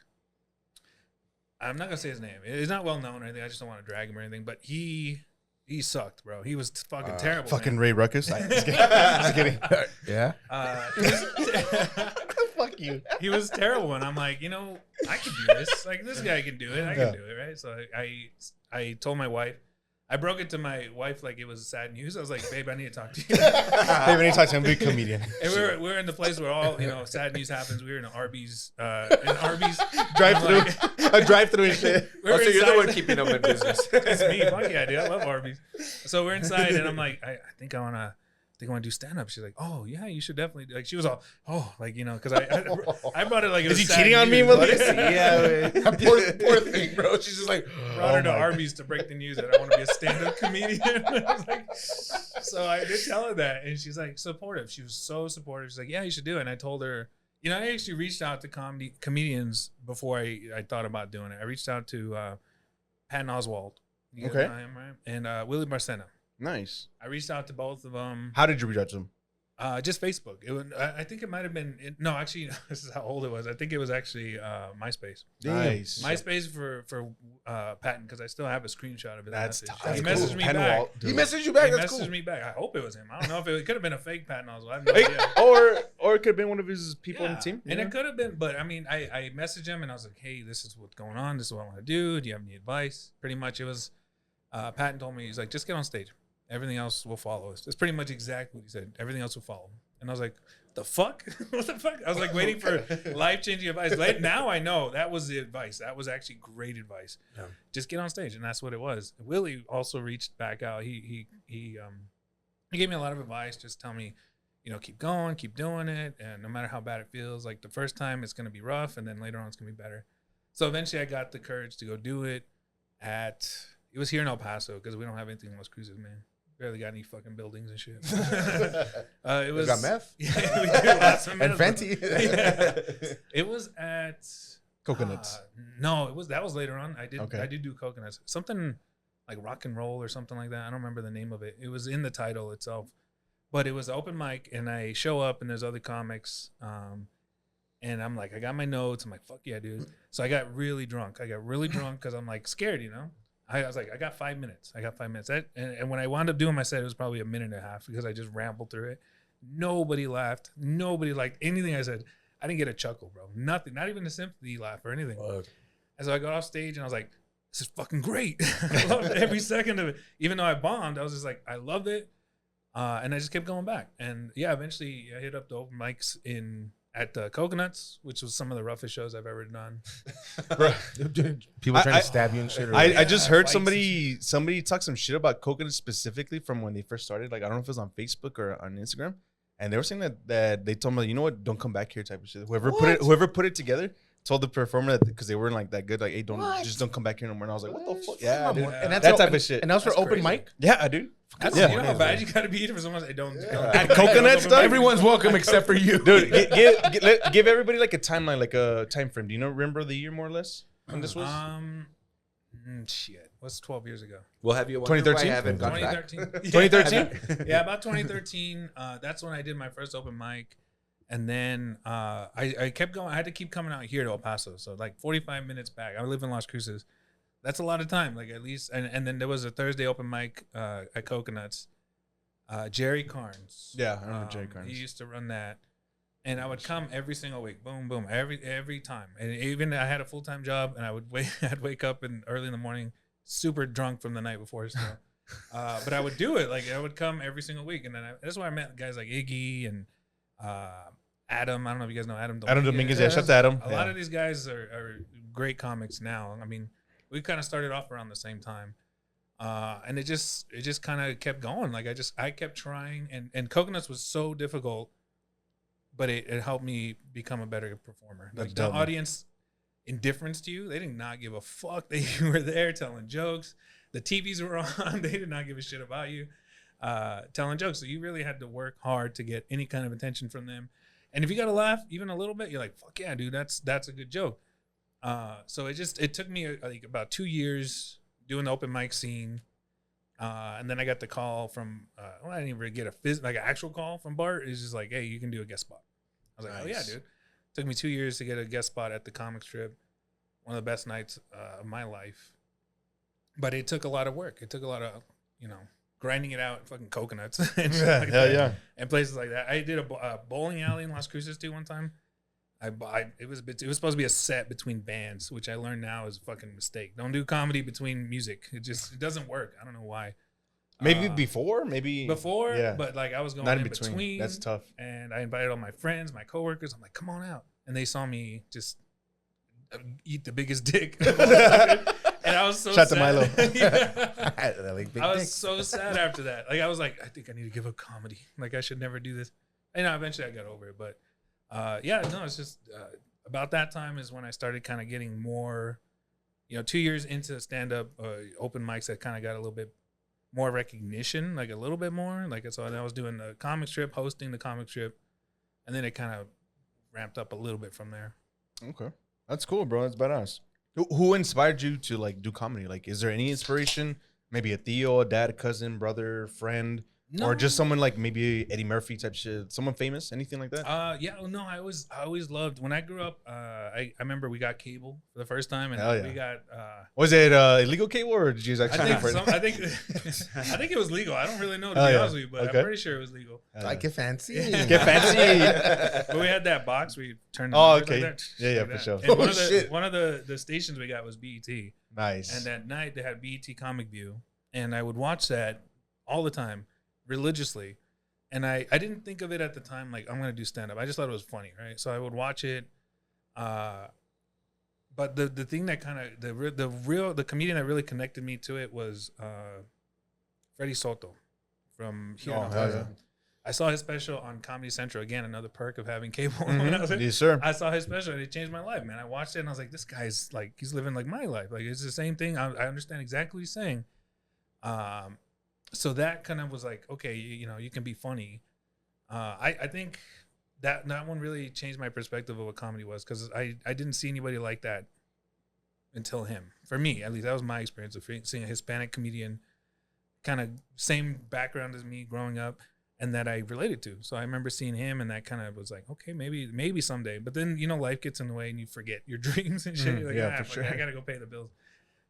I'm not gonna say his name. It's not well known or anything. I just don't want to drag him or anything. But he he sucked, bro. He was fucking terrible.
Fucking
man.
Ray Ruckus. Just kidding. Just kidding.
Yeah.
Fuck you.
He was terrible, and I'm like, you know, I can do this. Like this guy can do it. I can do it, right? So I told my wife. I broke it to my wife like it was sad news. I was like, babe, I need to talk to you.
Hey, when you talk to him, big comedian.
And we're in the place where all sad news happens. We were in an Arby's
Drive-through. A drive-through and shit.
We're
So you're the
inside.
one keeping them in business.
It's me. Fuck yeah, dude. I love Arby's. So we're inside, and I'm like, I think I want to do stand up. She's like, oh yeah, you should definitely. Like she was all, because I brought it like it was
Is he
sad
cheating on me,
news.
mother?
Yeah, poor thing, bro. She's just like,
Brought her to Arby's to break the news that I want to be a stand-up comedian. I was like, so I did tell her that, and she's like supportive. She was so supportive. She's like, yeah, you should do it. And I told her, I actually reached out to comedians before I thought about doing it. I reached out to Patton Oswalt. You guys know him, right? And Willie Barcena.
Nice.
I reached out to both of them.
How did you reach out to him?
Just Facebook. I think it might have been. No, actually, this is how old it was. I think it was actually MySpace.
Nice.
MySpace for Patton, because I still have a screenshot of it.
That's
He messaged me back.
he messaged you back.
He
That's
messaged
cool.
me back. I hope it was him. I don't know if it could have been a fake Patton Oswalt. I have no idea.
Or it could have been one of his people on the team.
And it could have been, but I mean, I messaged him and I was like, hey, this is what's going on. This is what I want to do. Do you have any advice? Pretty much it was, Patton told me, he's like, just get on stage. Everything else will follow us. That's pretty much exactly what he said. Everything else will follow. And I was like, the fuck? What the fuck? I was like waiting for life-changing advice. Now I know that was the advice. That was actually great advice. Yeah. Just get on stage. And that's what it was. Willie also reached back out. He gave me a lot of advice. Just tell me, keep going, keep doing it. And no matter how bad it feels, like the first time it's going to be rough. And then later on it's going to be better. So eventually I got the courage to go do it it was here in El Paso because we don't have anything in Los Cruces, man. Barely got any fucking buildings and shit. It was
got meth?
Yeah, we do lots of
And
meth.
Fenty.
Yeah. It was at
Coconuts.
No, that was later on. I did do coconuts. Something like rock and roll or something like that. I don't remember the name of it. It was in the title itself. But it was open mic and I show up and there's other comics. And I'm like, I got my notes. I'm like, fuck yeah, dude. So I got really drunk. Because I'm like scared, I was like, I got 5 minutes. And when I wound up doing my set, it was probably a minute and a half because I just rambled through it. Nobody laughed. Nobody liked anything I said. I didn't get a chuckle, bro. Nothing. Not even a sympathy laugh or anything. And so I got off stage and I was like, this is fucking great. I loved every second of it. Even though I bombed, I was just like, I loved it. And I just kept going back. And yeah, eventually I hit up the open mics at Coconuts, which was some of the roughest shows I've ever done.
People trying to stab you and shit.
I just heard
fights
somebody talk some shit about Coconuts specifically from when they first started. Like, I don't know if it was on Facebook or on Instagram. And they were saying that they told me, you know what, don't come back here type of shit. Whoever put it together told the performer that because they weren't like that good, like, hey, don't come back here no more. And I was like, what the fuck? Yeah, dude.
And
that type of shit.
And that was for
That's
open
crazy.
mic?
Yeah, dude.
That's,
Yeah.
You know how bad you gotta be for someone to say don't.
At Coconuts stuff?
Everyone's welcome except for you.
Dude, give everybody like a timeline, like a time frame. Do you remember the year more or less when this was?
Shit. What's 12 years ago?
We'll have you wonder why I
2013?
haven't gone back.
2013. Yeah, about 2013. That's when I did my first open mic. And then I kept going. I had to keep coming out here to El Paso. So like 45 minutes back. I live in Las Cruces. That's a lot of time, like at least. And then there was a Thursday open mic at Coconuts. Jerry Carnes.
Yeah, I remember Jerry Carnes.
He used to run that. And I would come every single week. Boom, boom. Every time. And even I had a full-time job and I'd wake up early in the morning, super drunk from the night before still. But I would do it. Like I would come every single week. And then that's why I met guys like Iggy and Adam. I don't know if you guys know Adam
Dominguez. Yeah, shout out to Adam.
A lot of these guys are great comics now. I mean, we kind of started off around the same time. And it just kind of kept going. Like I kept trying and Coconuts was so difficult, but it helped me become a better performer. Like the audience indifference to you, they did not give a fuck that you were there telling jokes. The TVs were on. They did not give a shit about you telling jokes. So you really had to work hard to get any kind of attention from them. And if you got to laugh even a little bit, you're like, fuck yeah, dude, that's a good joke. So it took me like about 2 years doing the open mic scene. And then I got the call from, I didn't even really get an actual call from Bart. It's just like, hey, you can do a guest spot. I was like, oh yeah, dude. Took me 2 years to get a guest spot at the comic strip. One of the best nights of my life. But it took a lot of work. It took a lot of, grinding it out, fucking coconuts and shit
Yeah,
like
hell
that,
yeah.
and places like that. I did a bowling alley in Las Cruces too one time. It was supposed to be a set between bands, which I learned now is a fucking mistake. Don't do comedy between music. It doesn't work. I don't know why.
Maybe before, yeah.
but like I was going
Not
in
in between.
between.
That's tough.
And I invited all my friends, my coworkers. I'm like, come on out, and they saw me just eat the biggest dick. And I was so
Shout
sad.
to Milo.
Yeah.
Like big
I was
dicks.
so sad after that. Like I was like, I think I need to give up comedy. Like I should never do this. And eventually I got over it. But it's just about that time is when I started kind of getting more, 2 years into stand-up open mics that kind of got a little bit more recognition, like a little bit more. Like so I was doing the comic strip, hosting the comic strip, and then it kind of ramped up a little bit from there.
Okay, that's cool, bro. That's badass. Who inspired you to like do comedy? Like, is there any inspiration? Maybe a Theo, a dad, a cousin, brother, friend, or just someone like maybe Eddie Murphy type shit. Someone famous, anything like that?
I always loved when I grew up. I remember we got cable for the first time, and
Hell yeah.
we got.
Was it illegal cable or did you guys
I
actually?
think I think it was legal. I don't really know to
Oh,
be
yeah.
honest with you, but
Okay.
I'm pretty sure it was legal.
I get fancy.
Get fancy.
But we had that box we turned.
Oh,
numbers
okay.
Like that,
Yeah,
like
for
that.
sure.
And
Oh, shit.
one of the stations we got was BET,
Nice.
and that night they had BET Comic View, and I would watch that all the time, religiously. And I didn't think of it at the time like I'm gonna do stand up. I just thought it was funny, right? So I would watch it. But the thing that kind of the comedian that really connected me to it was Freddie Soto from here.
Oh,
in
hell
Ohio.
yeah.
I saw his special on Comedy Central. Again, another perk of having cable. When I was there.
Yes, sir.
I saw his special and it changed my life, man. I watched it and I was like, this guy's like, he's living like my life. Like it's the same thing. I understand exactly what he's saying. So that kind of was like, okay, you can be funny. I think that one really changed my perspective of what comedy was because I didn't see anybody like that until him. For me, at least, that was my experience of seeing a Hispanic comedian, kind of same background as me growing up, and that I related to. So I remember seeing him, and that kind of was like, okay, maybe someday. But then life gets in the way, and you forget your dreams and shit. You're like,
yeah, for
fuck,
sure.
I gotta go pay the bills.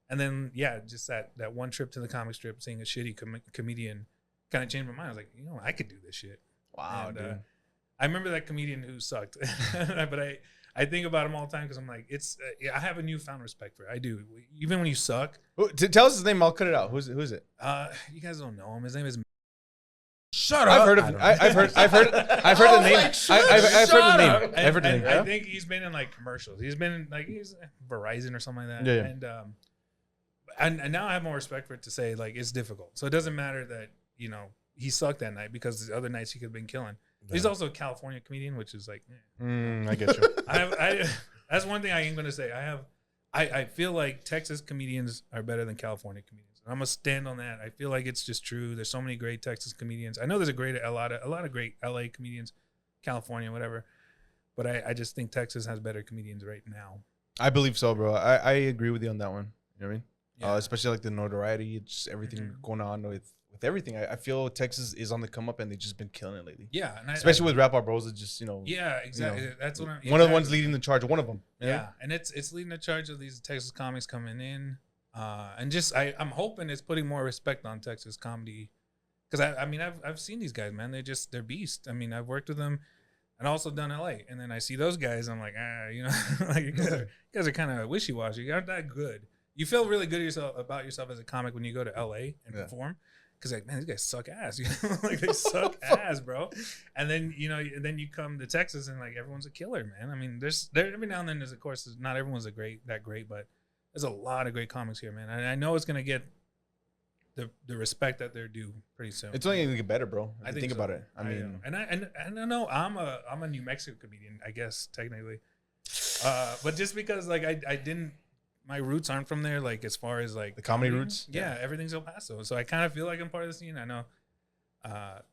And then just that one trip to the comic strip, seeing a shitty comedian, kind of changed my mind. I was like, I could do this shit.
Wow,
And,
dude.
I remember that comedian who sucked, but I think about him all the time because I'm like, I have a newfound respect for it. I do. Even when you suck.
Tell us his name. I'll cut it out. Who's it?
You guys don't know him. His name is.
Shut up.
I've heard of. I've heard the name. I've heard the name. I've heard the name.
I think he's been in like commercials. He's been in like Verizon or something like that.
Yeah.
And now I have more respect for it to say like it's difficult. So it doesn't matter that he sucked that night because the other nights he could have been killing. He's also a California comedian, which is like,
I get you.
that's one thing I ain't gonna say. I feel like Texas comedians are better than California comedians. I'm gonna stand on that. I feel like it's just true. There's so many great Texas comedians. I know there's a lot of great LA comedians, California, whatever. But I just think Texas has better comedians right now.
I believe so, bro. I agree with you on that one. You know what I mean?
Yeah.
Especially like the notoriety, just everything going on with everything. I feel Texas is on the come up and they've just been killing it lately.
Yeah, and
Especially with Rap Our Bros, it's just
Yeah, exactly. That's what I'm.
One of the ones leading the charge. One of them.
Yeah, and it's leading the charge of these Texas comics coming in, and just I'm hoping it's putting more respect on Texas comedy, because I've seen these guys, man. They're beasts. I mean, I've worked with them, and also done LA, and then I see those guys. I'm like, like you guys are kind of wishy washy. You aren't that good. You feel really good about yourself as a comic when you go to LA and perform. Cause like, man, these guys suck ass, like they suck ass, bro. And then then you come to Texas and like everyone's a killer, man. I mean, there every now and then there's, of course, not everyone's that great, but there's a lot of great comics here, man. And I know it's gonna get the respect that they're due pretty soon.
It's only gonna get better, bro.
I
think
so.
about it. I mean,
and I know I'm a New Mexico comedian, I guess technically, but just because like I didn't. My roots aren't from there, like as far as like
the comedy roots.
Yeah, everything's El Paso, so I kind of feel like I'm part of the scene. I know,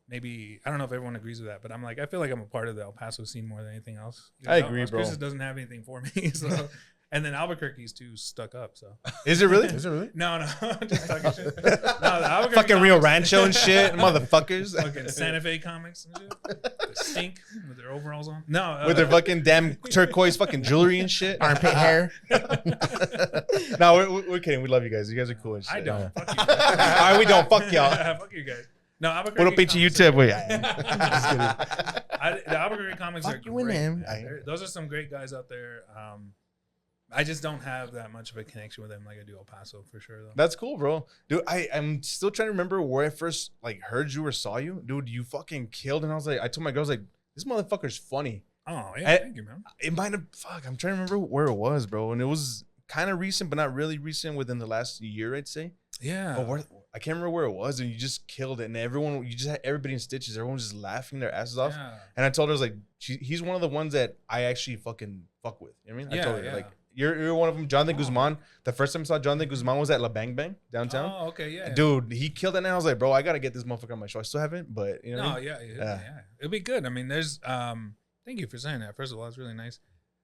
maybe I don't know if everyone agrees with that, but I feel like I'm a part of the El Paso scene more than anything else.
I agree,
Las
bro.
Cruces doesn't have anything for me, so And then Albuquerque's too stuck up. So
Is it really?
Is it really?
no, just talking shit. No, the Albuquerque
Fucking Rio
comics-
Rancho and shit, motherfuckers.
Fucking Santa Fe comics and shit. They stink with their overalls on. No,
With their fucking damn turquoise fucking jewelry and shit.
Armpit hair.
No, we're kidding. We love you guys. You guys are cool and shit.
I don't. Fuck you
All
guys.
right, we don't. Fuck y'all.
Fuck you guys. No, Albuquerque.
Put a pinche
comics
YouTube.
are-
Wait.
The Albuquerque comics
Fuck
are
you and
great.
him.
man. Those are some great guys out there. I just don't have that much of a connection with them like I do El Paso for sure though.
That's cool, bro. Dude, I'm still trying to remember where I first like heard you or saw you. Dude, you fucking killed. And I was like, I told my girls like, this motherfucker's funny.
Oh yeah, thank you, man.
It might have, I'm trying to remember where it was, bro. And it was kind of recent, but not really recent within the last year, I'd say.
Yeah.
But I can't remember where it was, and you just killed it. And you just had everybody in stitches. Everyone was just laughing their asses off.
Yeah.
And I told her, I was like, he's one of the ones that I actually fucking fuck with. You know what I mean? I told her, like, you're one of them. Jonathan Guzman. The first time I saw Jonathan Guzman was at La Bang Bang downtown.
Oh, okay, yeah.
Dude, he killed it. And I was like, bro, I got to get this motherfucker on my show. I still haven't, but you know what I mean?
Yeah. It'll be good. I mean, there's thank you for saying that. First of all, it's really nice.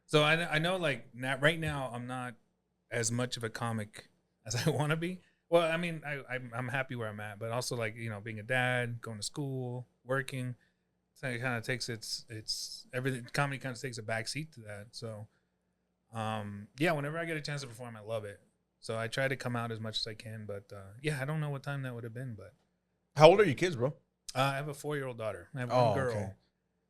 So I know like right now I'm not as much of a comic as I want to be. Well, I mean, I'm happy where I'm at, but also like, you know, being a dad, going to school, working, so it kind of takes it's everything. Comedy kind of takes a back seat to that. So, yeah, whenever I get a chance to perform, I love it. So I try to come out as much as I can, but yeah, I don't know what time that would have been, but
How old are your kids, bro?
I have a 4-year-old daughter. I have one girl.
Okay.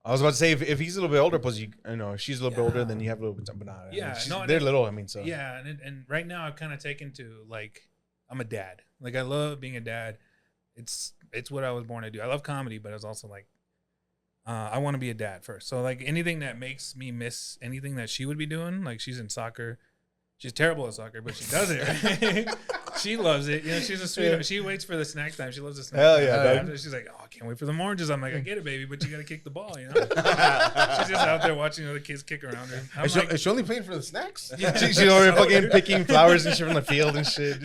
I was about to say if he's a little bit older, plus if she's a little bit older, then you have a little bit. But nah,
Yeah,
they're little. I mean, so
Yeah, and right now I've kind of taken to like I'm a dad. Like I love being a dad. It's what I was born to do. I love comedy, but it's also like I want to be a dad first. So like anything that makes me miss anything that she would be doing, like she's in soccer. She's terrible at soccer, but she does it. Right? She loves it. You know, she's a sweetheart. She waits for the snack time. She loves the snack
Hell
time.
yeah,
After
dog.
she's like, oh, I can't wait for the oranges. I'm like, I get it, baby, but you got to kick the ball, you know? She's just out there watching other kids kick around her. I'm like,
Is she only playing for the snacks?
she's over fucking picking flowers and shit from the field and shit.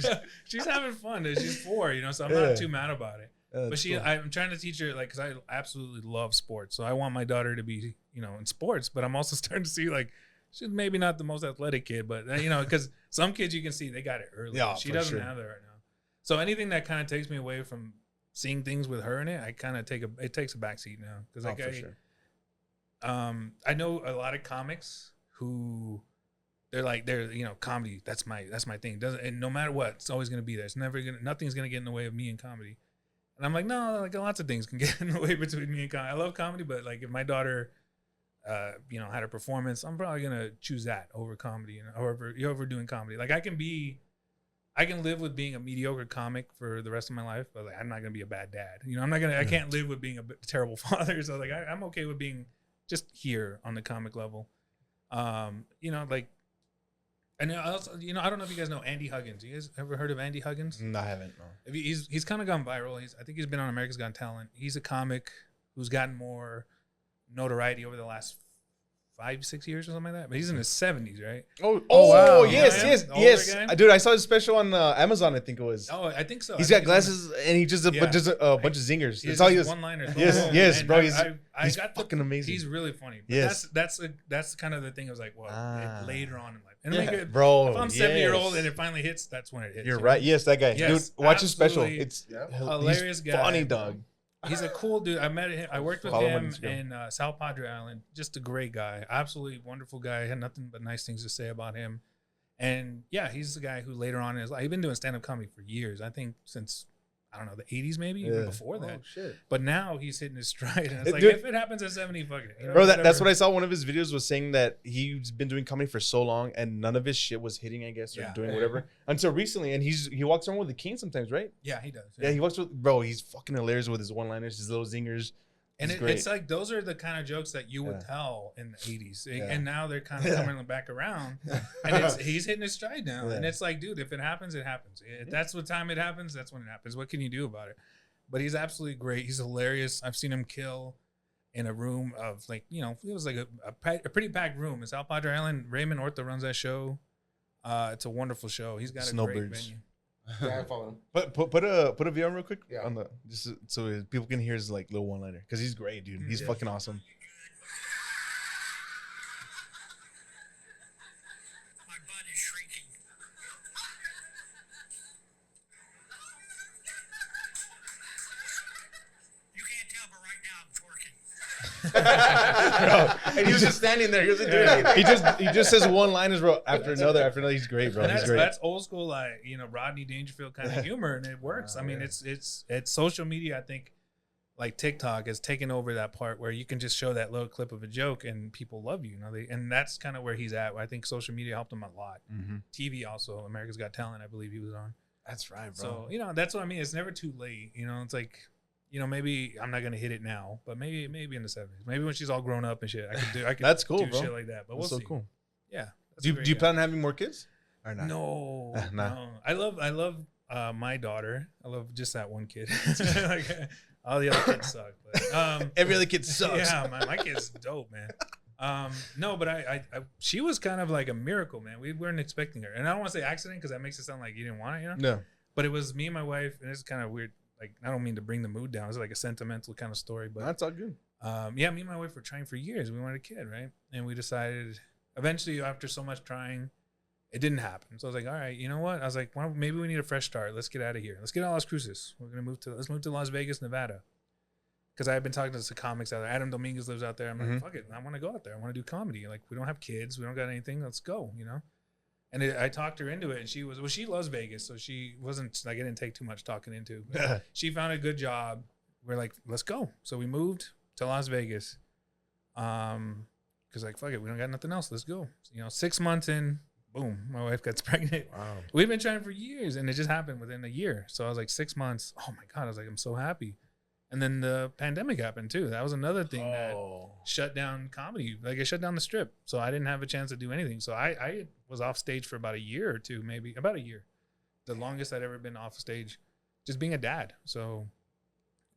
she's having fun. Dude. She's 4, you know, so I'm not too mad about it. But I'm trying to teach her, like, because I absolutely love sports. So I want my daughter to be, you know, in sports, but I'm also starting to see, like, she's maybe not the most athletic kid, but, you know, because some kids you can see they got it early.
Yeah,
she
for
doesn't
sure.
have that right now. So anything that kind of takes me away from seeing things with her in it, I kind of it takes a backseat now. Because like
for sure.
I know a lot of comics who they're you know, comedy, that's my thing. And no matter what, it's always gonna be there. Nothing's gonna get in the way of me and comedy. And I'm like, no, like lots of things can get in the way between me and comedy. I love comedy, but like if my daughter you know, had a performance, I'm probably gonna choose that over comedy, you know, over doing comedy. Like I can live with being a mediocre comic for the rest of my life, but like, I'm not gonna be a bad dad. You know, I can't live with being a terrible father. So like, I'm okay with being just here on the comic level. You know, like, and also, you know, I don't know if you guys know Andy Huggins. You guys ever heard of Andy Huggins?
No, I haven't. No.
He's kind of gone viral. I think he's been on America's Got Talent. He's a comic who's gotten more notoriety over the last 5-6 years or something like that. But he's in his 70s, right?
Oh,
wow.
Yes,
Yeah,
yes,
the older
yes.
guy?
Dude, I saw his special on Amazon. I think it was.
Oh, I think so.
He's
I
got
think he's
glasses and he just a bunch of zingers.
He's
That's all he
just
was.
one-liners.
Yes,
Boom.
yes,
And
bro.
I
He's
got
fucking amazing.
He's really funny. But
Yes.
that's kind of the thing. I was like, well, later on in life, and
Yeah,
like,
bro.
if I'm 70-year-old and it finally hits, that's when it hits.
You're
you
right.
know?
Yes, that guy.
Yes,
Dude, watch his special.
absolutely.
It's
Hilarious
he's
guy.
funny, dog.
He's a cool dude. I met him. I worked with
Follow him on
him
Instagram.
in South Padre Island. Just a great guy. Absolutely wonderful guy. Had nothing but nice things to say about him. And yeah, he's the guy who later on in his life, he's been doing stand-up comedy for years. I think since, I don't know, the 80s maybe, even before that.
Shit.
But now he's hitting his stride. And it's like,
Dude.
if it happens at 70, fuck it. You know,
Bro, that's
whatever.
what I saw. One of his videos was saying that he's been doing comedy for so long and none of his shit was hitting, I guess, or
Yeah.
doing whatever until recently. And he walks around with a cane sometimes, right?
Yeah, he does.
Yeah, he walks with, bro, he's fucking hilarious with his one-liners, his little zingers.
And
He's great.
it's like those are the kind of jokes that you would tell in the 80s.
Yeah.
And now they're kind of coming back around. And he's hitting his stride now.
Yeah.
And it's like, dude, if it happens, it happens. If that's what time it happens, that's when it happens. What can you do about it? But he's absolutely great. He's hilarious. I've seen him kill in a room of like, you know, it was like a pretty packed room. It's South Padre Island. Raymond Orta runs that show. It's a wonderful show. He's got a great
Snowbirds.
venue.
Yeah, I follow him.
Put a video on real quick.
Yeah.
On the just so people can hear his like little one-liner because he's great, dude. He's
Yeah.
fucking awesome.
My butt
And he was just standing there. He wasn't doing anything. He just says one line after another. He's great, bro.
And
He's great.
That's old school, like, you know, Rodney Dangerfield kind of humor, and it works. I mean, it's social media. I think like TikTok has taken over that part where you can just show that little clip of a joke and people love you. You know, and that's kind of where he's at. I think social media helped him a lot.
Mm-hmm.
TV also, America's Got Talent, I believe he was on.
That's right, bro.
So, you know, that's what I mean. It's never too late. You know, it's like, you know, maybe I'm not gonna hit it now, but maybe in the 70s, maybe when she's all grown up and shit, I could
That's cool,
do
bro.
shit like that. But
That's
we'll
so
see.
cool.
Yeah.
Do you plan on having more kids or not?
No,
Nah.
no. I love my daughter. I love just that one kid. Like, all the other kids suck. But,
Every other kid sucks.
Yeah, my kid's dope, man. No, but I she was kind of like a miracle, man. We weren't expecting her, and I don't want to say accident because that makes it sound like you didn't want it, you know.
No.
But it was me and my wife, and it's kind of weird. Like, I don't mean to bring the mood down. It's like a sentimental kind of story, but
That's all good.
yeah, me and my wife were trying for years. We wanted a kid, right? And we decided eventually, after so much trying, it didn't happen. So I was like, all right, you know what? I was like, well, maybe we need a fresh start. Let's get out of here. Let's get out of Las Cruces. Let's move to Las Vegas, Nevada. Because I had been talking to some comics out there. Adam Dominguez lives out there. I'm like, fuck it. I want to go out there. I want to do comedy. Like, we don't have kids. We don't got anything. Let's go, you know? And I talked her into it, and she loves Vegas, so she wasn't, like, it didn't take too much talking into. She found a good job. We're like, let's go. So we moved to Las Vegas. Because, like, fuck it, we don't got nothing else. Let's go. You know, 6 months in, boom, my wife gets pregnant. Wow. We've been trying for years, and it just happened within a year. So I was like, 6 months. Oh, my God. I was like, I'm so happy. And then the pandemic happened, too. That was another thing that shut down comedy. Like, it shut down the Strip. So I didn't have a chance to do anything. So I was off stage for about a year or two, maybe. About a year. The longest I'd ever been off stage. Just being a dad. So,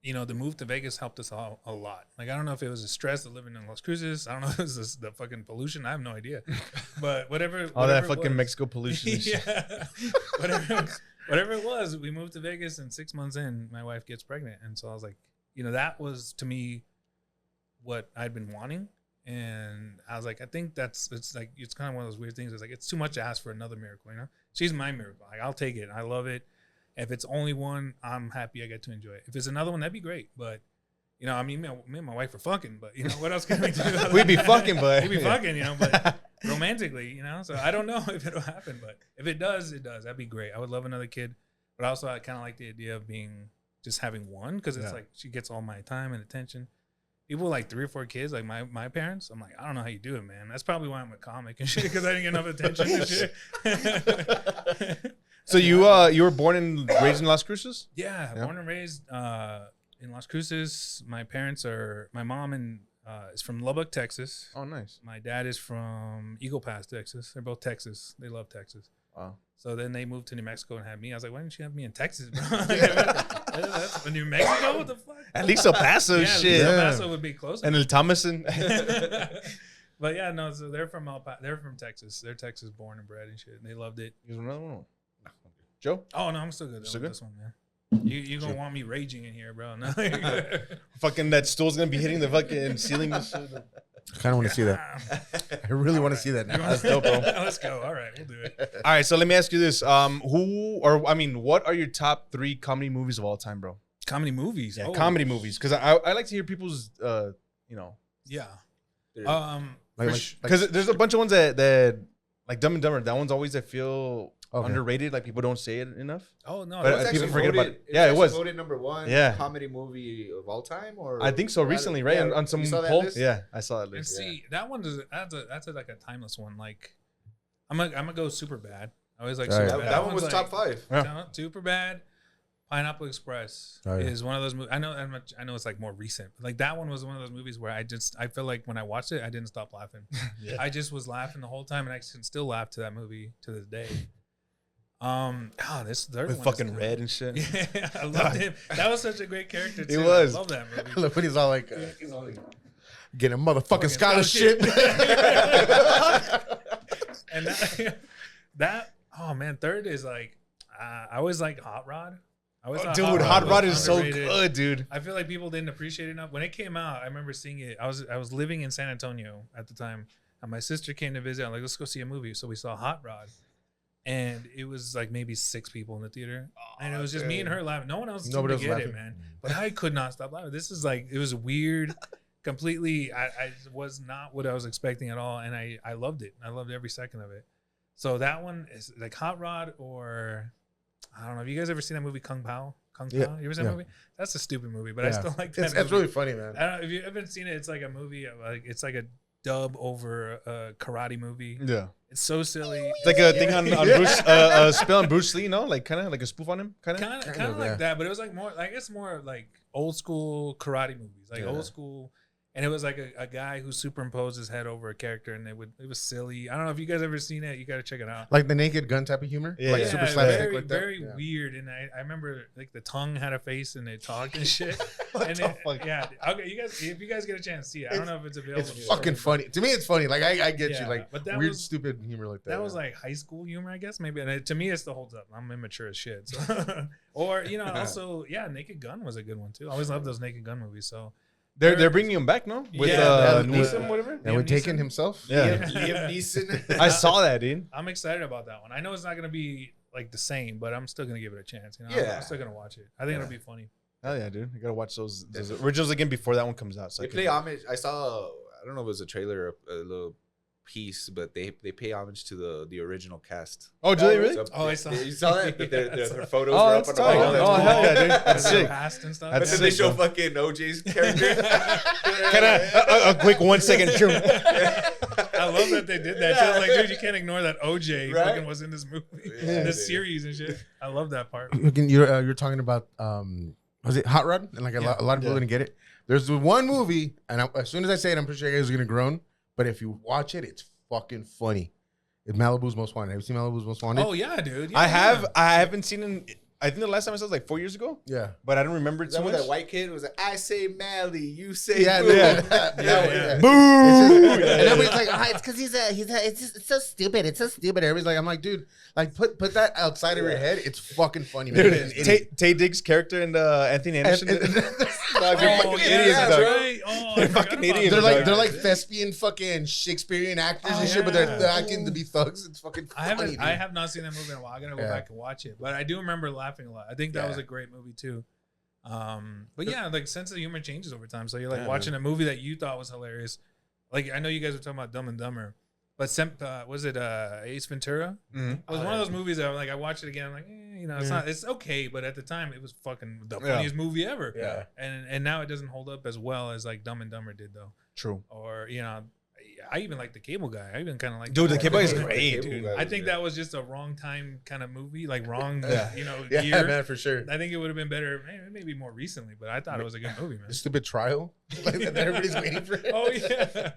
you know, the move to Vegas helped us all a lot. Like, I don't know if it was the stress of living in Las Cruces. I don't know if it was the fucking pollution. I have no idea. But whatever.
All that fucking
was,
Mexico pollution.
Yeah. Whatever it was, we moved to Vegas, and 6 months in, my wife gets pregnant. And so I was like, you know, that was to me what I'd been wanting. And I was like, I think it's kind of one of those weird things. It's like, it's too much to ask for another miracle, you know? She's my miracle. Like, I'll take it. I love it. If it's only one, I'm happy I get to enjoy it. If it's another one, that'd be great. But, you know, I mean, me and my wife are fucking, but, you know, what else can we do?
We'd be fucking, but.
We'd be fucking, you know, but romantically, you know? So I don't know if it'll happen, but if it does, it does. That'd be great. I would love another kid. But also, I kind of like the idea of just having one, because it's like she gets all my time and attention. People with like 3 or 4 kids, like my parents, I'm like, I don't know how you do it, man. That's probably why I'm a comic and shit, because I didn't get enough attention and shit.
So you were born and raised in Las Cruces?
Yeah, born and raised in Las Cruces. My mom is from Lubbock, Texas.
Oh, nice.
My dad is from Eagle Pass, Texas. They're both Texas. They love Texas.
Wow.
So then they moved to New Mexico and had me. I was like, why didn't you have me in Texas, bro? That's New Mexico? What the fuck?
At least El Paso,
yeah,
shit.
El Paso would be closer.
And El Thomason.
But yeah, no. So they're from they're from Texas. They're Texas born and bred and shit. And they loved it.
Here's another one. Joe?
Oh no, I'm still good.
Still good?
This one, man. You gonna want me raging in here, bro? No.
Fucking that stool's gonna be hitting the fucking ceiling and shit.
I kind of want to see that. I really want to see that now.
That's dope, bro.
Let's go. All right, we'll do it.
All right, so let me ask you this: what are your top 3 comedy movies of all time, bro?
Comedy movies.
Yeah,
Oh.
comedy movies, because I like to hear people's, you know,
Yeah.
because there's a bunch of ones that like Dumb and Dumber. That one's always I feel underrated. Like people don't say it enough.
Oh no,
But
It's
people
actually
forget about it.
it's
Yeah, it
actually
was.
voted #1
Yeah.
comedy movie of all time, or
I think so. Recently, right?
Yeah,
On some
you saw that
poll.
list?
Yeah, I saw that
and
list.
see that one is that's like a timeless one. Like I'm gonna go super bad. I always like super bad.
That one was
one's
top 5.
Yeah.
Super bad. Pineapple Express is one of those movies. I know it's like more recent. But like that one was one of those movies where I feel like when I watched it, I didn't stop laughing.
Yeah.
I just was laughing the whole time, and I can still laugh to that movie to this day. This third
With
one
fucking
is
red and shit.
Yeah, I loved him. That was such a great character too.
It was.
I love that movie.
Look when he's all like getting motherfucking scholarship.
And that oh man, third is like I always like Hot Rod. I always thought
Dude, Hot Rod
was
is so
underrated.
good, dude.
I feel like people didn't appreciate it enough. When it came out, I remember seeing it. I was living in San Antonio at the time, and my sister came to visit. I'm like, let's go see a movie. So we saw Hot Rod, and it was like maybe 6 people in the theater, and it was just me and her laughing. No one else seemed to get it, man. But I could not stop laughing. This is like, it was weird. completely. I was not what I was expecting at all, and I loved it. I loved every second of it. So that one is like Hot Rod, or I don't know. Have you guys ever seen that movie Kung Pao? Kung Pao?
Yeah.
You ever seen that movie? That's a stupid movie, but I
Yeah.
still like that.
It's
movie.
really funny, man.
I don't know if you haven't seen it. It's like a movie. It's like a dub over a karate movie.
Yeah.
It's so silly.
It's like a thing on Bruce, spell on Bruce Lee, no? Like kind of like a spoof on him, kind of.
Kind of like that, but it was like more like it's more like old school karate movies, like old school. And it was like a guy who superimposed his head over a character, and it was silly. I don't know if you guys ever seen it. You got to check it out.
Like the Naked Gun type of humor,
Yeah.
like
Yeah,
super slapstick,
very,
like that.
very weird. And I remember like the tongue had a face and it talked and shit. and
the fuck?
yeah, okay, you guys, if you guys get a chance, see it. I don't know if it's available.
It's fucking funny. To me, it's funny. Like I get
Yeah,
you. Like
but that
weird,
was-
stupid humor like that.
That was like high school humor, I guess. Maybe, and to me, it still holds up. I'm immature as shit. So. Or also, Naked Gun was a good one too. I always love those Naked Gun movies. So
They're bringing him back, no? With Neeson, whatever.
and with taking himself.
Yeah.
Liam Neeson.
I saw that, dude.
I'm excited about that one. I know it's not gonna be like the same, but I'm still gonna give it a chance. You know,
Yeah.
I'm still gonna watch it. I think it'll be funny.
Hell yeah, dude. You gotta watch those originals again before that one comes out. So
They play homage. I saw. I don't know if it was a trailer or a little piece, but they pay homage to the original cast.
Oh, do they really?
So,
Oh, I saw-
You saw that? Their
Yeah,
photos
Oh,
were up
that's
on the
tight.
wall.
Oh, hell yeah, dude. That's
Their
sick.
past and stuff.
But
That's
then they
sick,
show
bro.
fucking OJ's character.
Kind of a quick 1 second trim.
I love that they did that. Just like, dude, you can't ignore that OJ
Right?
fucking was in this movie,
Yeah,
this
dude.
series and shit. I love that part.
You're talking about was it Hot Rod? And like a lot of people didn't get it. There's the one movie, and as soon as I say it, I'm pretty sure you guys are gonna groan. But if you watch it, it's fucking funny. It's Malibu's Most Wanted. Have you seen Malibu's Most Wanted?
Oh yeah, dude. Yeah,
I have. I haven't seen it. I think the last time I saw it was like 4 years ago,
Yeah.
but I don't remember it
Is that
too
when
much.
that white kid was like, I say Mally, you say
Yeah,
boo.
yeah.
Boo!
And everybody's like, it's because it's so stupid. It's so stupid. Everybody's like, I'm like, dude, like put that outside of your head. It's fucking funny, man.
Dude, Tay Diggs' character in the Anthony Anderson. Dog, they're
Oh,
fucking
yeah,
idiots,
that's
dog.
right. Oh, I
They're
forgot
fucking
about
idiots,
that.
they're like thespian fucking Shakespearean actors and shit, but they're acting to be thugs. It's fucking funny. Dude.
I have not seen that movie in a while. I gotta go back and watch it. But I do remember laughing a lot. I think that was a great movie too. But yeah, like sense of humor changes over time. So you're like watching a movie that you thought was hilarious. Like I know you guys were talking about Dumb and Dumber, but was it Ace Ventura?
Mhm.
It was one of those movies that like I watched it again. I'm like, it's not. It's okay, but at the time it was fucking the funniest movie ever.
Yeah.
And now it doesn't hold up as well as like Dumb and Dumber did though.
True.
Or I even like the Cable Guy. I even kind of like.
Dude, the Cable Guy is
The
great,
Cable
dude.
Guy
I think that was just a wrong time kind of movie, like wrong,
Yeah,
year.
man, for sure.
I think it would have been better, maybe more recently, but I thought it was a good movie, man.
The stupid trial like, that everybody's waiting for.
Oh yeah.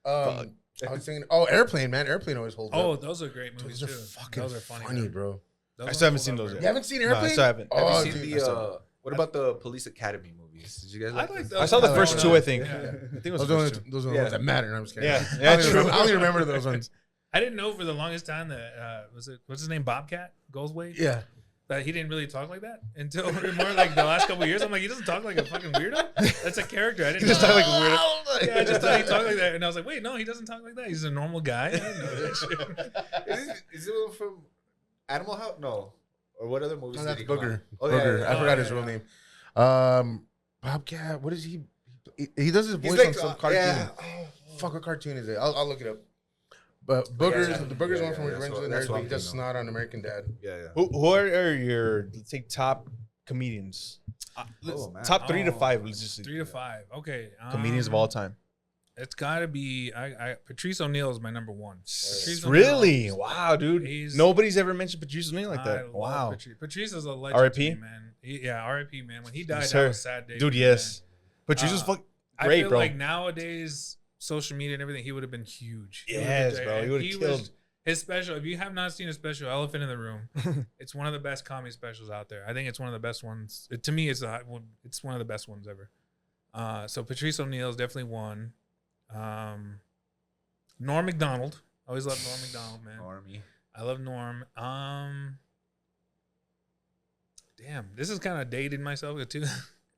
I was thinking, Airplane, man. Airplane always holds
Oh,
up.
those are great movies
Those are
too.
fucking
Those are funny,
funny,
man.
bro.
Those
I
ones
still haven't
hold
seen
up
those
very
You
yet.
haven't seen
No, I
Airplane?
still haven't.
Have
Oh,
you seen
dude,
the what about the Police Academy movies? Did you guys like
I like
those?
I saw the
those.
first two, I think.
Yeah.
I think it was
Those
the
are
first two.
the ones that matter. And I'm just kidding.
Yeah.
I
Yeah,
don't
true.
I only remember those ones.
I didn't know for the longest time that what's his name, Bobcat Goldthwait?
Yeah.
That he didn't really talk like that until more like the last couple of years. I'm like, he doesn't talk like a fucking weirdo. That's a character. I didn't.
Just
know.
talk like a weirdo.
Yeah, I just thought he talked like that, and I was like, wait, no, he doesn't talk like that. He's a normal guy. I didn't know that shit.
Is it from Animal House? No. Or what other movies
No,
did
that's
he come
Booger.
out? Oh,
Booger.
yeah.
I forgot his
yeah.
real name. Bobcat. What is he? He does his
He's
voice
like,
on some cartoon.
yeah.
Fuck, what cartoon is it? I'll look it up. But Booger's
Yeah,
the Booger's
yeah,
one from
yeah,
Revenge
that's
of the
what- that's
Nerds,
what
but
I'm
he does
thinking of.
snot on American Dad.
Yeah, yeah.
Who are your, let's say, top comedians?
man.
Top 3 to
Oh,
5. Let's just
3 to 5. Okay.
comedians of all time.
It's got to be Patrice O'Neal is my number one. Patrice
Really?
O'Neal,
Wow, dude.
he's-
Nobody's ever mentioned Patrice O'Neal like
I
that.
love
Wow.
Patrice is a legend.
R.I.P.?
to me, man. R.I.P. Man. When he died,
Yes,
that
sir.
was a sad day.
Dude,
for me,
yes. Patrice was
man.
fucking
I
great,
feel
bro.
like nowadays, social media and everything, he would have been huge. He
Yes,
would've been-
bro. He
and
would've
was-
killed.
His special, if you have not seen his special, Elephant in the Room, it's one of the best comedy specials out there. I think it's one of the best ones. To me, it's one of the best ones ever. So Patrice O'Neal is definitely one. Norm Macdonald. I always loved Norm Macdonald, man.
Army.
I love Norm. Damn, this is kind of dated myself too.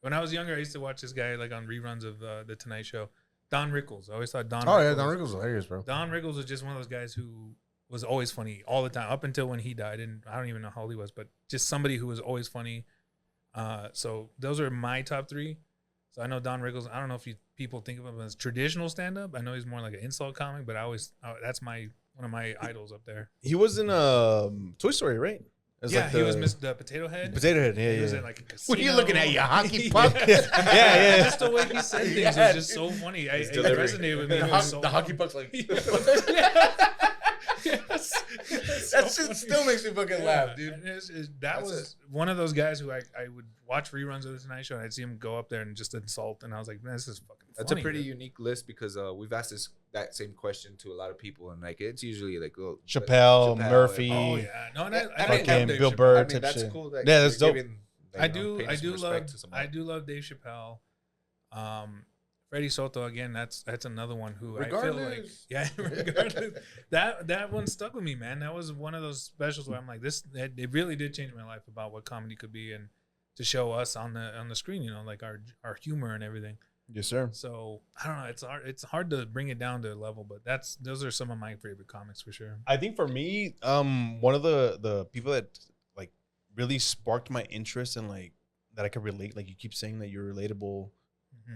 When I was younger, I used to watch this guy like on reruns of the Tonight Show. Don Rickles. I always thought Don.
Oh
Rickles,
yeah, Don Rickles is hilarious, bro.
Don Rickles was just one of those guys who was always funny all the time, up until when he died. And I don't even know how old he was, but just somebody who was always funny. So those are my top 3. So I know Don Rickles. I don't know if people think of him as traditional stand-up. I know he's more like an insult comic, but that's one of my idols up there.
He was in Toy Story, right? As
Yeah,
like
he was Mr. Potato Head.
Potato Head. Yeah,
He was
yeah.
in like a casino.
What are you looking at, your hockey puck?
Yeah.
Just the way he said things was just so funny. It resonated with me. It was so
The hockey puck's like.
Yes.
That shit still makes me fucking laugh, dude.
That was one of those guys who I would watch reruns of the Tonight Show and I'd see him go up there and just insult, and I was like, man, this is fucking funny.
That's a pretty unique list because we've asked that same question to a lot of people, and like it's usually like
Chappelle, Murphy.
Oh yeah, no, and I
fucking
Dave
Bill
Chappelle.
Burr
I mean,
type
that's
shit.
cool. That
Yeah, that's
you're
dope.
giving,
I
paying some respect to someone.
love Dave Chappelle. Freddie Soto again. That's another one who I feel like regardless. That one stuck with me, man. That was one of those specials where I'm like, it really did change my life about what comedy could be and to show us on the screen, you know, like our humor and everything.
Yes, sir.
So I don't know. It's hard to bring it down to a level, but those are some of my favorite comics for sure.
I think for me, one of the people that like really sparked my interest and like that I could relate, like you keep saying that you're relatable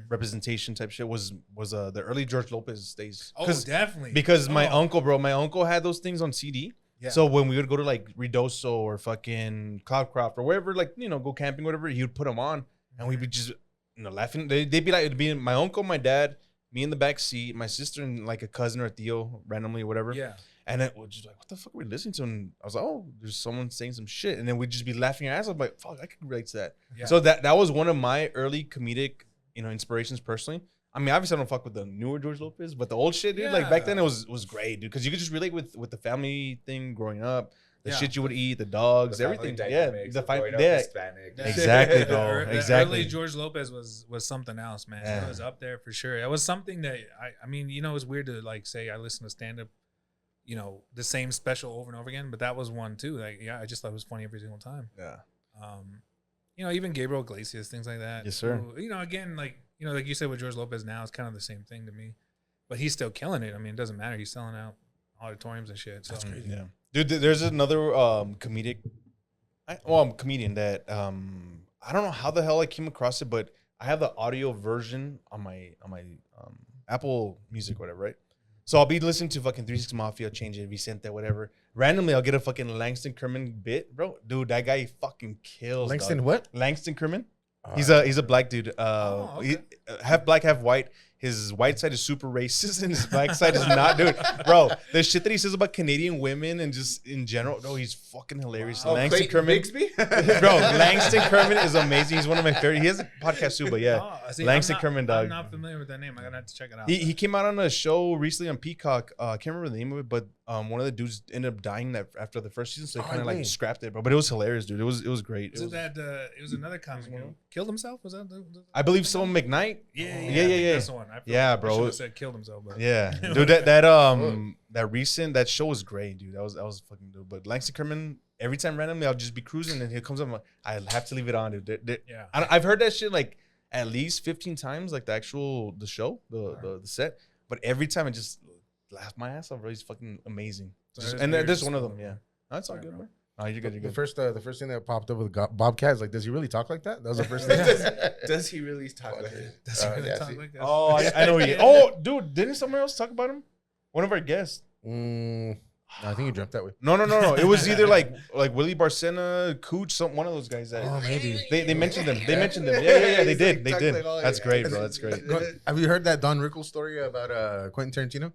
representation type shit was the early George Lopez days.
Oh, definitely.
Because my uncle had those things on CD.
Yeah.
So when we would go to like Redoso or fucking Cloudcroft or wherever, like, you know, go camping, whatever, he would put them on and we would just, you know, laughing. They'd be like, it'd be my uncle, my dad, me in the back seat, my sister and like a cousin or a Theo randomly or whatever.
Yeah.
And then we're just like, what the fuck are we listening to? And I was like, oh, there's someone saying some shit. And then we'd just be laughing our ass off. I'm like, fuck, I could relate to that.
Yeah.
So that was one of my early comedic, you know, inspirations personally. I mean, obviously I don't fuck with the newer George Lopez, but the old shit, dude, like back then it was great, dude. Because you could just relate with the family thing growing up, the shit you would eat, the dogs,
The
everything.
dynamics
Yeah,
of growing up
yeah.
Hispanic.
Exactly, bro.
The
Exactly.
early George Lopez was something else, man.
Yeah.
It was up there for sure. It was something that I mean, you know, it's weird to like say I listen to stand up, you know, the same special over and over again, but that was one too. Like, yeah, I just thought it was funny every single time.
Yeah.
You know, even Gabriel Iglesias, things like that.
Yes, sir.
Who, you know, again, like you said with George Lopez now, it's kind of the same thing to me. But he's still killing it. I mean, it doesn't matter. He's selling out auditoriums and shit. So.
That's crazy.
Yeah. Dude, there's another comedian that I don't know how the hell I came across it, but I have the audio version on my Apple Music, whatever, right? So I'll be listening to fucking 3 6 Mafia, Change It, Vicente, whatever. Randomly, I'll get a fucking Langston Kerman bit, bro. Dude, that guy fucking kills.
Langston
dog.
what?
Langston Kerman. He's a black dude.
okay.
Half black, half white. His white side is super racist and his black side is not, dude. Bro, the shit that he says about Canadian women and just in general, no, he's fucking hilarious.
Oh,
Langston
Clayton
Kerman.
Bigsby?
Bro, Langston Kerman is amazing. He's one of my favorite. He has a podcast too, but yeah.
See,
Langston Kerman, dog.
I'm not familiar with that name. I'm gonna have to check it out.
He came out on a show recently on Peacock. I can't remember the name of it, but one of the dudes ended up dying after the first season, so they kind of like scrapped it, bro. But it was hilarious, dude. It was great.
Is it that it was another comic who killed himself? Was that
I believe someone McKnight.
Yeah. That's the one.
Yeah,
I
bro.
should have said killed himself, but
Yeah, dude. That show was great, dude. That was fucking dope. But Langston Kerman, every time randomly, I'll just be cruising and he comes up. I have to leave it on, dude.
Yeah.
I've heard that shit like at least 15 times, like the show, the set. But every time I just laugh my ass off, bro. He's fucking amazing. And there's one of them. Yeah, that's all good, bro. Oh, you're good. You're good.
The first thing that popped up with Bobcat is like, does he really talk like that? That was the first thing.
Does he really talk like that?
Does he really talk like that?
Oh, I know he. Oh, dude, didn't someone else talk about him? One of our guests.
No, I think you dreamt that way.
No. It was either like Willie Barcena, Cooch, one of those guys that.
Oh, maybe.
They mentioned them. They mentioned them. Yeah. They did. That's great, bro. That's great.
Have you heard that Don Rickles story about Quentin Tarantino?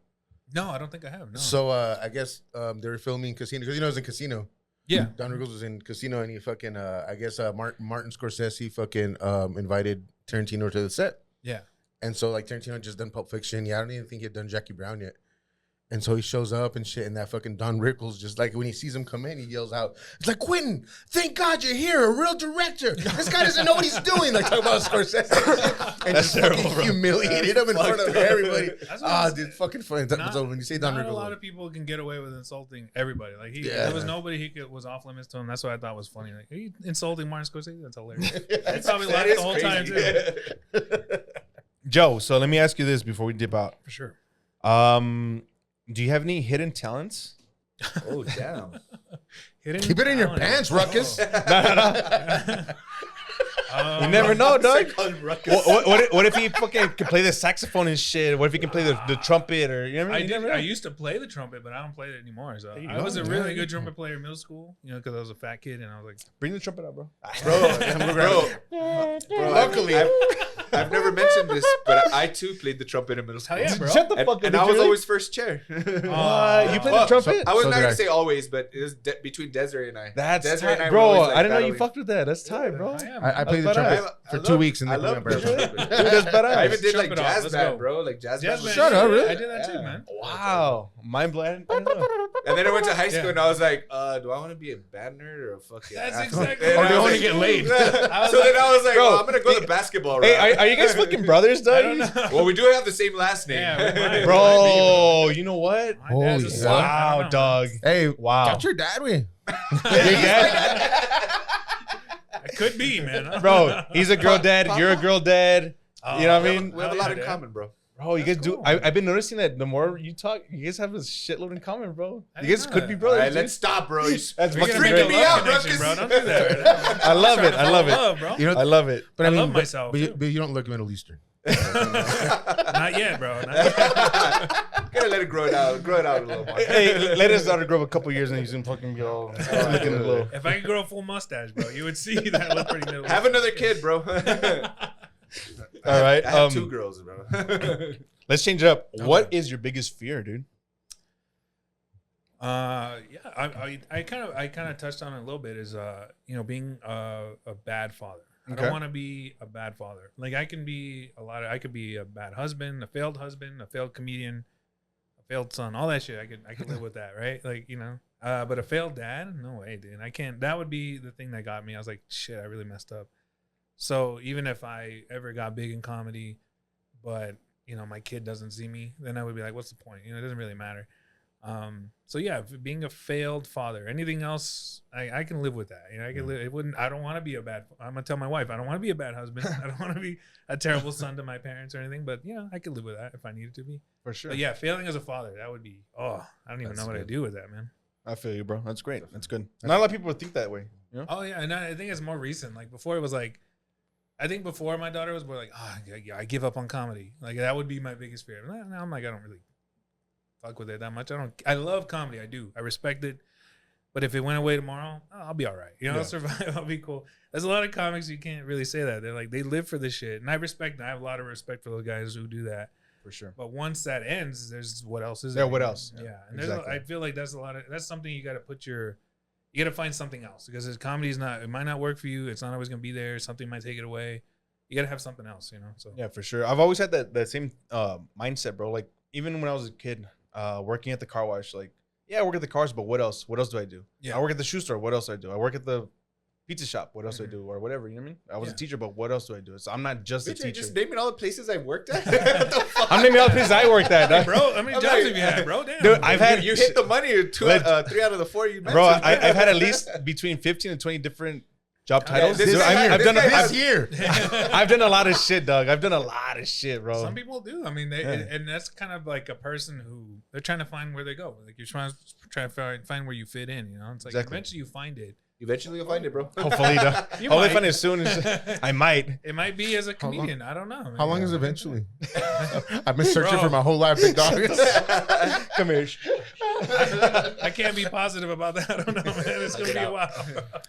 No, I don't think I have. No.
So I guess they were filming Casino because it was in Casino.
Yeah.
Don Rickles was in Casino and he fucking I guess Martin Scorsese fucking invited Tarantino to the set.
Yeah.
And so like Tarantino had just done Pulp Fiction. Yeah, I don't even think he had done Jackie Brown yet. And so he shows up and shit, and that fucking Don Rickles, just like when he sees him come in, he yells out, it's like, Quentin, thank God you're here, a real director. This guy doesn't know what he's doing. Like, talking about Scorsese. And
That's
just
terrible,
fucking
bro.
humiliated him in front of everybody.
That's what I'm saying.
Dude, fucking funny. So when you say Don
Not
Rickles.
a lot of people can get away with insulting everybody. Like
Yeah.
there was nobody was off limits to him. That's what I thought was funny. Like, are you insulting Martin Scorsese? That's hilarious. He probably laughed the whole time too.
Joe, so let me ask you this before we dip out.
For sure.
Do you have any hidden talents?
Oh, damn.
Keep it in your pants, Ruckus.
No. You never know, dog.
Call him ruckus.
What if he fucking can play the saxophone and shit? What if he can play the trumpet or you know what I mean?
I used to play the trumpet, but I don't play it anymore. So I
go.
was a really good trumpet player in middle school, you know, because I was a fat kid and I was like,
Bring the trumpet out, bro.
Bro, luckily, I've never mentioned this, but I too played the trumpet in middle school.
hell yeah, bro.
Shut the
And,
fuck up.
and I was always first chair.
What? You played the trumpet?
I was
So
not
did
gonna
I.
say always, but it was between Desiree and I.
That's
Desiree and
tight,
I were
bro.
always, like,
I didn't know you
battling.
fucked with that. That's tight, bro.
oh, yeah,
I played the
That's
trumpet
badass.
for
I
2
love-
weeks and
I
then
love
put my
Dude,
trumpet.
that's badass.
I even did
Trumpet
like
off,
jazz
let's
band,
go.
bro. Like jazz
Jazz
band.
band.
Shut up, really?
I did that too, man.
Wow. Mind blowing. I didn't know.
And then I went to high school
Yeah.
and I was like, do I want to be a band nerd or a fucking
That's
athlete?
exactly
And
what
Or
I
do you
was
want to
like-
get laid?
So then I was like,
Bro,
I'm gonna go the basketball route.
Hey, are you guys fucking brothers,
I
dog?
don't know.
Well, we do have the same last name.
Yeah, we might.
Bro, you know what?
My
Holy
dad's a son. I
Wow,
don't know.
dog.
Hey,
Wow.
got your dad with.
It could be, man.
Bro, he's a girl dad. You're a girl dad.
Oh,
You know what I
We
mean?
have a
Oh,
lot
yeah,
in
Dad.
common, bro.
Bro, you
That's
guys do.
cool.
I've been noticing that the more you talk, you guys have a shitload in common, bro.
I
You
didn't
guys
know
could
that.
be
All
brothers.
right,
dude.
let's stop, bro.
That's
We're
fucking
gonna
great.
make a
me
love
out,
connection,
Ruckus.
bro. Don't do that.
I love it. I love it.
Love, bro.
You know,
I love it.
but I
I
mean,
love myself,
But
too.
you don't look Middle Eastern.
Not yet, bro. Not yet.
Gotta let it grow it out a little more.
Hey, let his daughter grow up a couple years and he's gonna fucking be all looking a little.
If I could grow a full mustache, bro, you would see that I look pretty middle.
Have another kid, bro.
All right.
I have 2 girls, bro.
Let's change it up.
Okay.
What is your biggest fear, dude?
Yeah, I kind of touched on it a little bit. Is being a bad father. I
Okay.
don't want to be a bad father. Like I could be a bad husband, a failed comedian, a failed son, all that shit. I could live with that, right? Like but a failed dad, no way, dude. I can't. That would be the thing that got me. I was like, shit, I really messed up. So even if I ever got big in comedy, but my kid doesn't see me, then I would be like, what's the point? It doesn't really matter. So yeah, being a failed father, anything else, I can live with that. I can live. I don't want to be I'm gonna tell my wife, I don't want to be a bad husband. I don't want to be a terrible son to my parents or anything. But I could live with that if I needed to be.
For sure.
But yeah, failing as a father, that would be. I don't even know what I'd do with that, man.
I feel you, bro. That's great. That's good. Not a lot of people would think that way.
Oh yeah, and I think it's more recent. Like before, it was like, I think before my daughter was more like, I give up on comedy. Like that would be my biggest fear. Now I'm like, I don't really fuck with it that much. I love comedy. I do. I respect it. But if it went away tomorrow, I'll be all right. I'll survive. I'll be cool. There's a lot of comics you can't really say that. They're like, they live for this shit. And I respect that. I have a lot of respect for those guys who do that.
For sure.
But once that ends, there's what else is
Yeah,
there?
what else?
Yeah. And
Exactly.
I feel like that's something you got to you got to find something else because comedy it might not work for you. It's not always going to be there. Something might take it away. You got to have something else, So
Yeah, for sure. I've always had that same mindset, bro. Like even when I was a kid, working at the car wash, like, yeah, I work at the cars, but what else? What else do I do?
Yeah.
I work at the shoe store. What else do I do? I work at the pizza shop. What else do I do? Or whatever. You know what I mean? I was a
Yeah.
teacher, but what else do I do? So I'm not just a
Bitch, you're
teacher.
just naming all the places I've worked at. What the fuck?
I'm naming all the places I worked at,
Hey,
dog.
bro, how many
I'm
jobs
like-
have you had, bro? Damn.
Dude, I've had
You hit the money. 3 out of the 4 you mentioned.
Bro, I've had at least between 15 and 20 different job titles.
this
Dude,
guy-
I've
this
done
guy has-
This year.
I've done a lot of shit, dog. I've done a lot of shit, bro.
Some people do. I mean, and that's kind of like a person who they're trying to find where they go. Like you're trying to find where you fit in. It's like
Exactly.
eventually you find it.
Eventually you'll find it, bro.
Hopefully, dog.
You
Hopefully,
might.
find it as soon as I might.
It might be as a comedian. I don't know.
How long is eventually? I've been searching
Bro.
for my whole life, big dog.
Come here.
I can't be positive about that. I don't know, man. It's gonna be a while.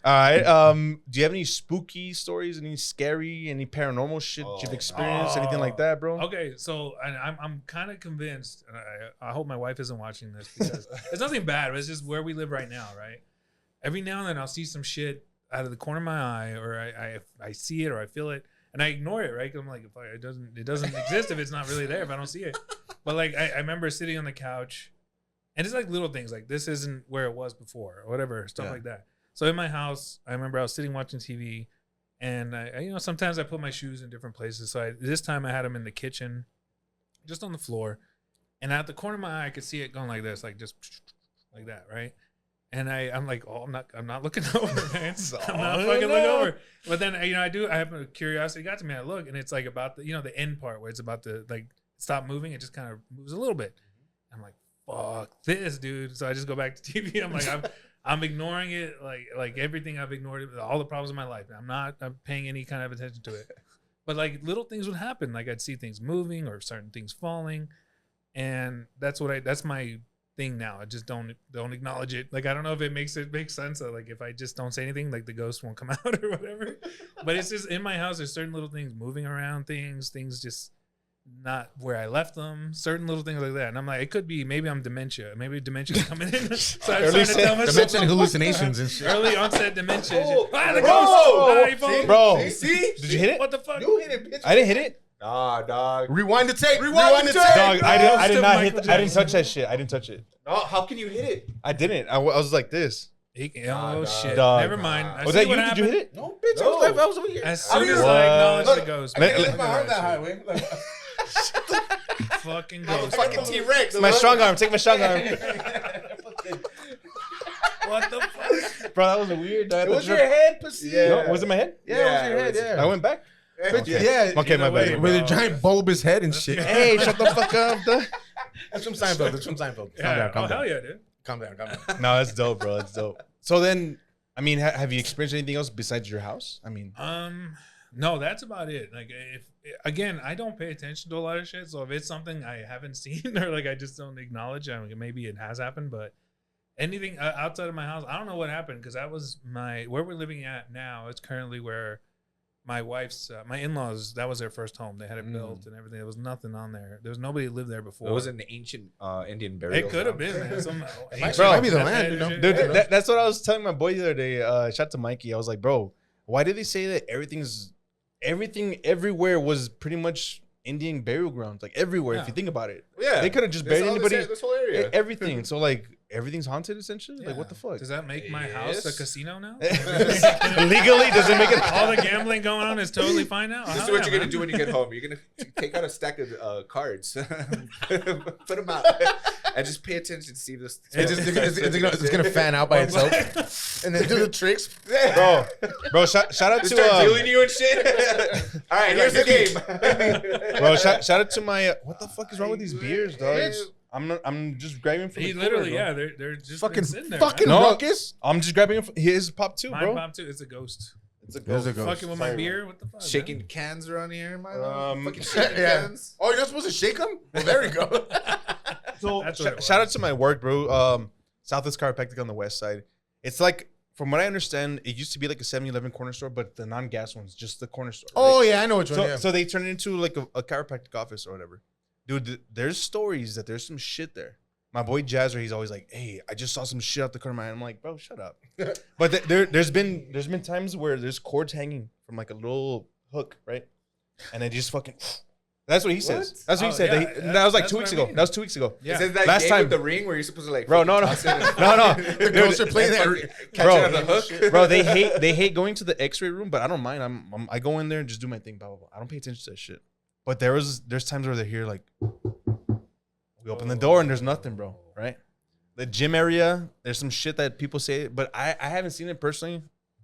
All right. Do you have any spooky stories? Any scary? Any paranormal shit you've experienced? Anything like that, bro?
Okay, so I'm kind of convinced. And I hope my wife isn't watching this because it's nothing bad. But it's just where we live right now, right? Every now and then I'll see some shit out of the corner of my eye, or I see it, or I feel it, and I ignore it, right? 'Cause I'm like, it doesn't exist if it's not really there. If I don't see it, but like I remember sitting on the couch, and it's like little things like this isn't where it was before, or whatever, stuff like that. So in my house, I remember I was sitting watching TV, and I sometimes I put my shoes in different places. So this time I had them in the kitchen, just on the floor, and at the corner of my eye I could see it going like this, like just like that, right? And I'm like, I'm not looking over, man. I'm not fucking looking over. But then I have a curiosity got to me. I look, and it's like about the end part where it's about to like stop moving. It just kind of moves a little bit. I'm like, fuck this, dude. So I just go back to TV. I'm like, I'm ignoring it like everything I've ignored, all the problems in my life. I'm paying any kind of attention to it. But like little things would happen. Like I'd see things moving or certain things falling. And that's my thing now. I just don't acknowledge it. Like I don't know if it makes sense. Like if I just don't say anything, like the ghost won't come out or whatever. But it's just in my house, there's certain little things moving around, things just not where I left them, certain little things like that. And I'm like, it could be, maybe I'm dementia. Maybe dementia's coming in. So I'm trying to tell myself.
Dementia and hallucinations and shit.
Early onset dementia.
Oh,
The
bro.
ghost.
Bro,
See?
did you hit it?
What the fuck?
You hit it, bitch.
I didn't hit it.
Nah, dog.
Rewind the tape.
Rewind the tape.
Dog, I did not hit.
Michael
I didn't touch that shit. I didn't touch it.
No, how can you hit it?
I didn't. I was like this.
Oh shit!
Dog.
Never mind. I
Was
see
that
what
you? Did you
happened.
hit it?
No, bitch.
No.
I was over here.
As soon as
What?
I acknowledge the ghost,
I can't lift my arm that high, way.
fucking
I'm a
ghost.
fucking T-Rex.
My strong arm. Take my strong arm.
What the fuck?
Bro, that was a weird.
It was your head, pussy.
Yeah.
No, was it my head?
Yeah, it was your head. Yeah.
I went back.
Yeah.
Okay, my
way,
bad.
With a giant bulbous head and shit.
Hey, shut the fuck up.
That's from Seinfeld. That's from Seinfeld.
Yeah.
Calm down.
Hell yeah, dude.
Calm down.
No, that's dope, bro. That's dope. So then, I mean, have you experienced anything else besides your house? I mean,
No, that's about it. Like, if again, I don't pay attention to a lot of shit. So if it's something I haven't seen or like I just don't acknowledge, I mean, maybe it has happened. But anything outside of my house, I don't know what happened because that was where we're living at now. It's currently where my wife's my in-laws, that was their first home. They had it built and everything. There was nothing on there. There was nobody who lived there before.
It was an ancient Indian burial.
It could have
ground.
been, man.
Might be the land, you know?
dude, that's what I was telling my boy the other day. Shout out to Mikey. I was like, bro, why did they say that everything everywhere was pretty much Indian burial grounds? Like everywhere, if you think about it.
Yeah.
They could have just
That's
buried
all
anybody.
this whole area.
Everything. So like everything's haunted essentially. Like what the fuck?
Does that make my house a casino now?
Legally, does it make it?
All the gambling going on is totally fine now.
This is what you're gonna do when you get home. You're gonna take out a stack of cards, put them out, and just pay attention to see this.
It's gonna fan out by itself, and then do the tricks.
Bro, shout out
Just
to
start killing you and shit. All right, here's the game.
bro. Shout out to my. What the fuck is wrong with these beers, dog? I'm just grabbing from.
He
the
literally,
cooler, bro.
they're just
Fucking
sitting there.
fucking
No.
ruckus.
I'm just grabbing his pop too,
Mine
bro.
pop too. It's a ghost.
It's a
There's a
ghost.
ghost.
Fucking with my beer. What the fuck?
Shaking cans around here, man. Fucking
Yeah.
shaking cans.
Oh, you're not supposed to shake them? Well, there we go.
So
That's what it
shout out
was.
to my work, bro. Southwest Chiropractic on the west side. It's like, from what I understand, it used to be like a 7-Eleven corner store, but the non-gas one's just the corner store.
Oh
right?
yeah, I know which one.
So,
Yeah.
so they turned it into like a chiropractic office or whatever. Dude, there's stories that there's some shit there. My boy Jazzer, he's always like, "Hey, I just saw some shit out the corner of my eye." I'm like, "Bro, shut up." But there's been times where there's cords hanging from like a little hook, right? And it just fucking. That's what he says. That's what he said.
yeah,
That was like
that's
2
what
weeks
I
ago.
mean.
That was 2 weeks ago.
Yeah.
Is it that
Last
game
time-
with the ring where you're supposed to like
Bro, no,
fucking
no,
toss it
no, no.
The ghosts are playing
and
that.
catch
Bro.
it on the hook?
Bro, they hate going to the X-ray room, but I don't mind. I go in there and just do my thing. Blah blah blah. I don't pay attention to that shit. But there's times where they're here like, we open the door and there's nothing, bro. Right? The gym area, there's some shit that people say, but I haven't seen it personally.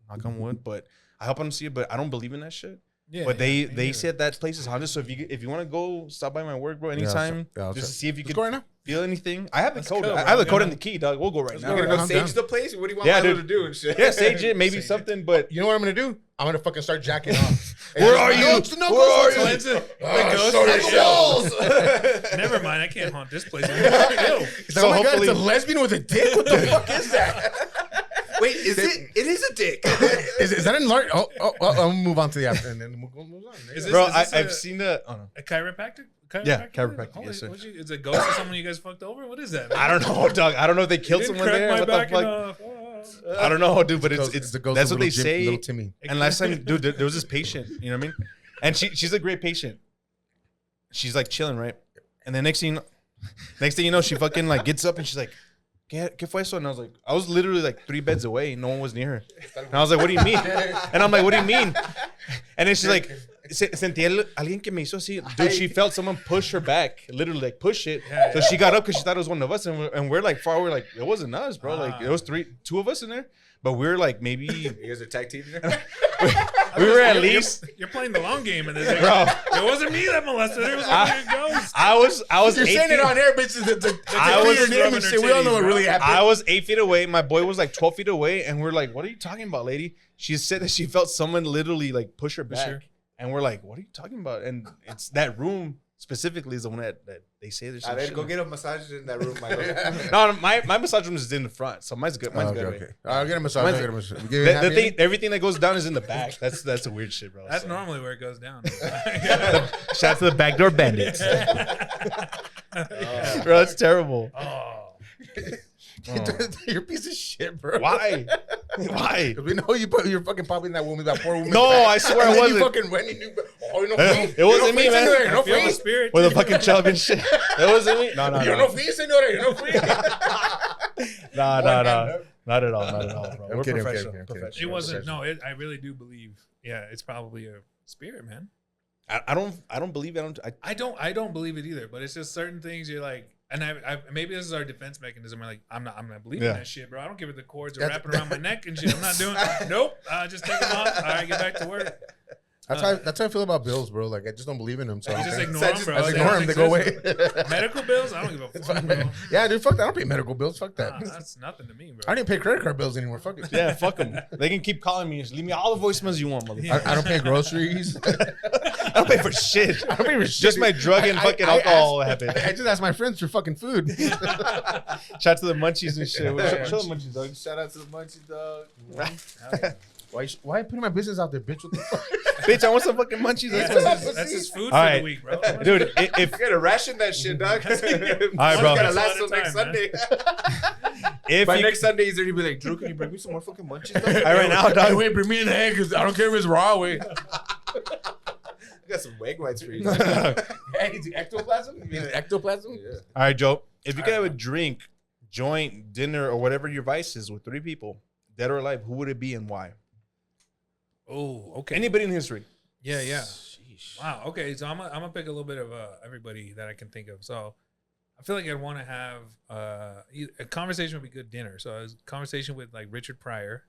Knock on wood, but I hope I don't see it. But I don't believe in that shit.
Yeah,
But
yeah,
they said that place is haunted. So if you want to go stop by my work, bro, anytime,
I'll
just
check.
to see if you
Let's
can
go right now.
feel anything. I have the
Let's
code.
go,
I
bro.
have the code
Yeah.
and the key, dog. We'll go right
You're
now.
gonna go
Calm
sage
down.
the place? What do you want
Yeah,
Milo
dude.
to do and shit?
Yeah, sage it, maybe
Sage it.
something, but
You know what I'm gonna do? I'm gonna fucking start jacking off.
Where are you?
No,
Where are you?
Cleanse it. The ghost
sorry,
is
the
show. Never mind. I can't haunt this place anymore. Yo.
He's
So
like, oh my god, it's a
hopefully-
lesbian with a dick? What the fuck is that?
Wait, is it? It is a dick.
Is that an large? Oh, I'll move on to the after, and then we'll move on.
Is this-
bro,
is this
I've seen the. Oh no.
A chiropractic?
Yeah, chiropractic,
Holy-
yes, sir.
Is it a ghost or someone you guys fucked over? What is that?
I don't know, dog. I don't know if they
You
killed
didn't
someone
crack
there.
my
What the
back
fuck?
enough.
I don't know, dude. But
Ghost-
it's
the ghost
that's
of
what they
little
say.
little Timmy.
And last time, dude, there was this patient. You know what I mean? And she's a great patient. She's like chilling, right? And then next thing you know, she fucking like gets up and she's like, ¿Qué fue eso? And I was literally like 3 beds away. No one was near her. And I was like, what do you mean? And I'm like, what do you mean? And then she's like, sentí alguien que me hizo así. Dude, she felt someone push her back, literally like push it.
Yeah,
So she got up because she thought it was one of us. And we're like far away, like it wasn't us, bro. Like it was 2 of us in there. But we're like maybe
You guys are tag teaming there?
We were at least.
You're playing the long game in this.
Bro.
It wasn't me that molested. It was a fucking ghost.
I was.
You're
8
saying
feet,
it on air, bitches.
I was
your name and shit. We all know what really happened.
I was 8 feet away. My boy was like 12 feet away, and we're like, "What are you talking about, lady?" She said that she felt someone literally like push her back, and we're like, "What are you talking about?" And it's that room specifically is the one that they say there's.
I go get a massage in that room, my lord.
No, my massage room is in the front, so mine's good. Mine's good.
Okay.
Way.
I'll get a massage.
Mine's-
I'll get a massage.
The thing, everything that goes down is in the back. That's a weird shit, bro.
That's
So.
normally where it goes down.
Shout out to the backdoor bandits. Bro, that's terrible.
Oh.
You're a piece of shit, bro.
Why? Why?
Because we know you're fucking popping that woman, that poor woman.
No, I swear
and
I
then
wasn't.
You fucking went and you, oh, you know,
It wasn't me, man.
You're no
I feel the
free.
spirit.
With a fucking chub and shit. It wasn't me. No.
You're no free, senora. You're no free.
No. Not at all, bro.
I'm
We're
kidding, I'm
professional.
kidding, I'm kidding.
It wasn't. No, I really do believe. Yeah, it's probably a spirit, man.
I don't believe it.
I don't believe it either. But it's just certain things you're like, and I maybe this is our defense mechanism. We're like, I'm not believing that shit, bro. I don't give it the cords are wrapping around my neck and shit. I'm not doing. Nope. Just take them off. All right, get back to work.
That's how I feel about bills, bro. Like I just don't believe in them. So
You
I'm
just
saying-
ignore them, bro.
I just
They
ignore
don't
them. They go away.
exist. Medical bills? I don't give a fuck, bro.
Yeah, dude. Fuck that. I don't pay medical bills. Fuck that.
That's nothing to me, bro.
I didn't pay credit card bills anymore. Fuck it.
Yeah, fuck them. They can keep calling me. Just leave me all the voicemails you want, motherfucker.
I don't pay groceries.
I don't pay for shit.
I don't pay for shit.
Just my drug and fucking alcohol habit.
I just ask my friends for fucking food.
Shout out to the munchies and shit. Show the munchies, dog.
Shout out to the Munchies, dog.
Why are you putting my business out there, bitch? What the fuck?
Bitch, I want some fucking munchies.
That's his food for
All right.
the week, bro.
Dude, if
You gotta ration that shit, dog. All
right, bro.
Gotta
That's
last
all
till
the
next
time, man.
Sunday.
if
By
you,
next Sunday, he's already be like, Drew, can you bring me some more fucking Munchies, dog?
all right now, dog.
Wait, bring me in the egg because I don't care if it's raw. Wait.
I got some egg whites for you.
Hey, is it ectoplasm? You mean ectoplasm?
Yeah.
All right, Joe. If you could have a drink, joint, dinner, or whatever your vice is with 3 people, dead or alive, who would it be and why?
Oh, okay.
Anybody in history.
Yeah. Wow. Okay. So I'm gonna pick a little bit of everybody that I can think of. So I feel like I'd want to have a conversation would be good dinner. So a conversation with like Richard Pryor.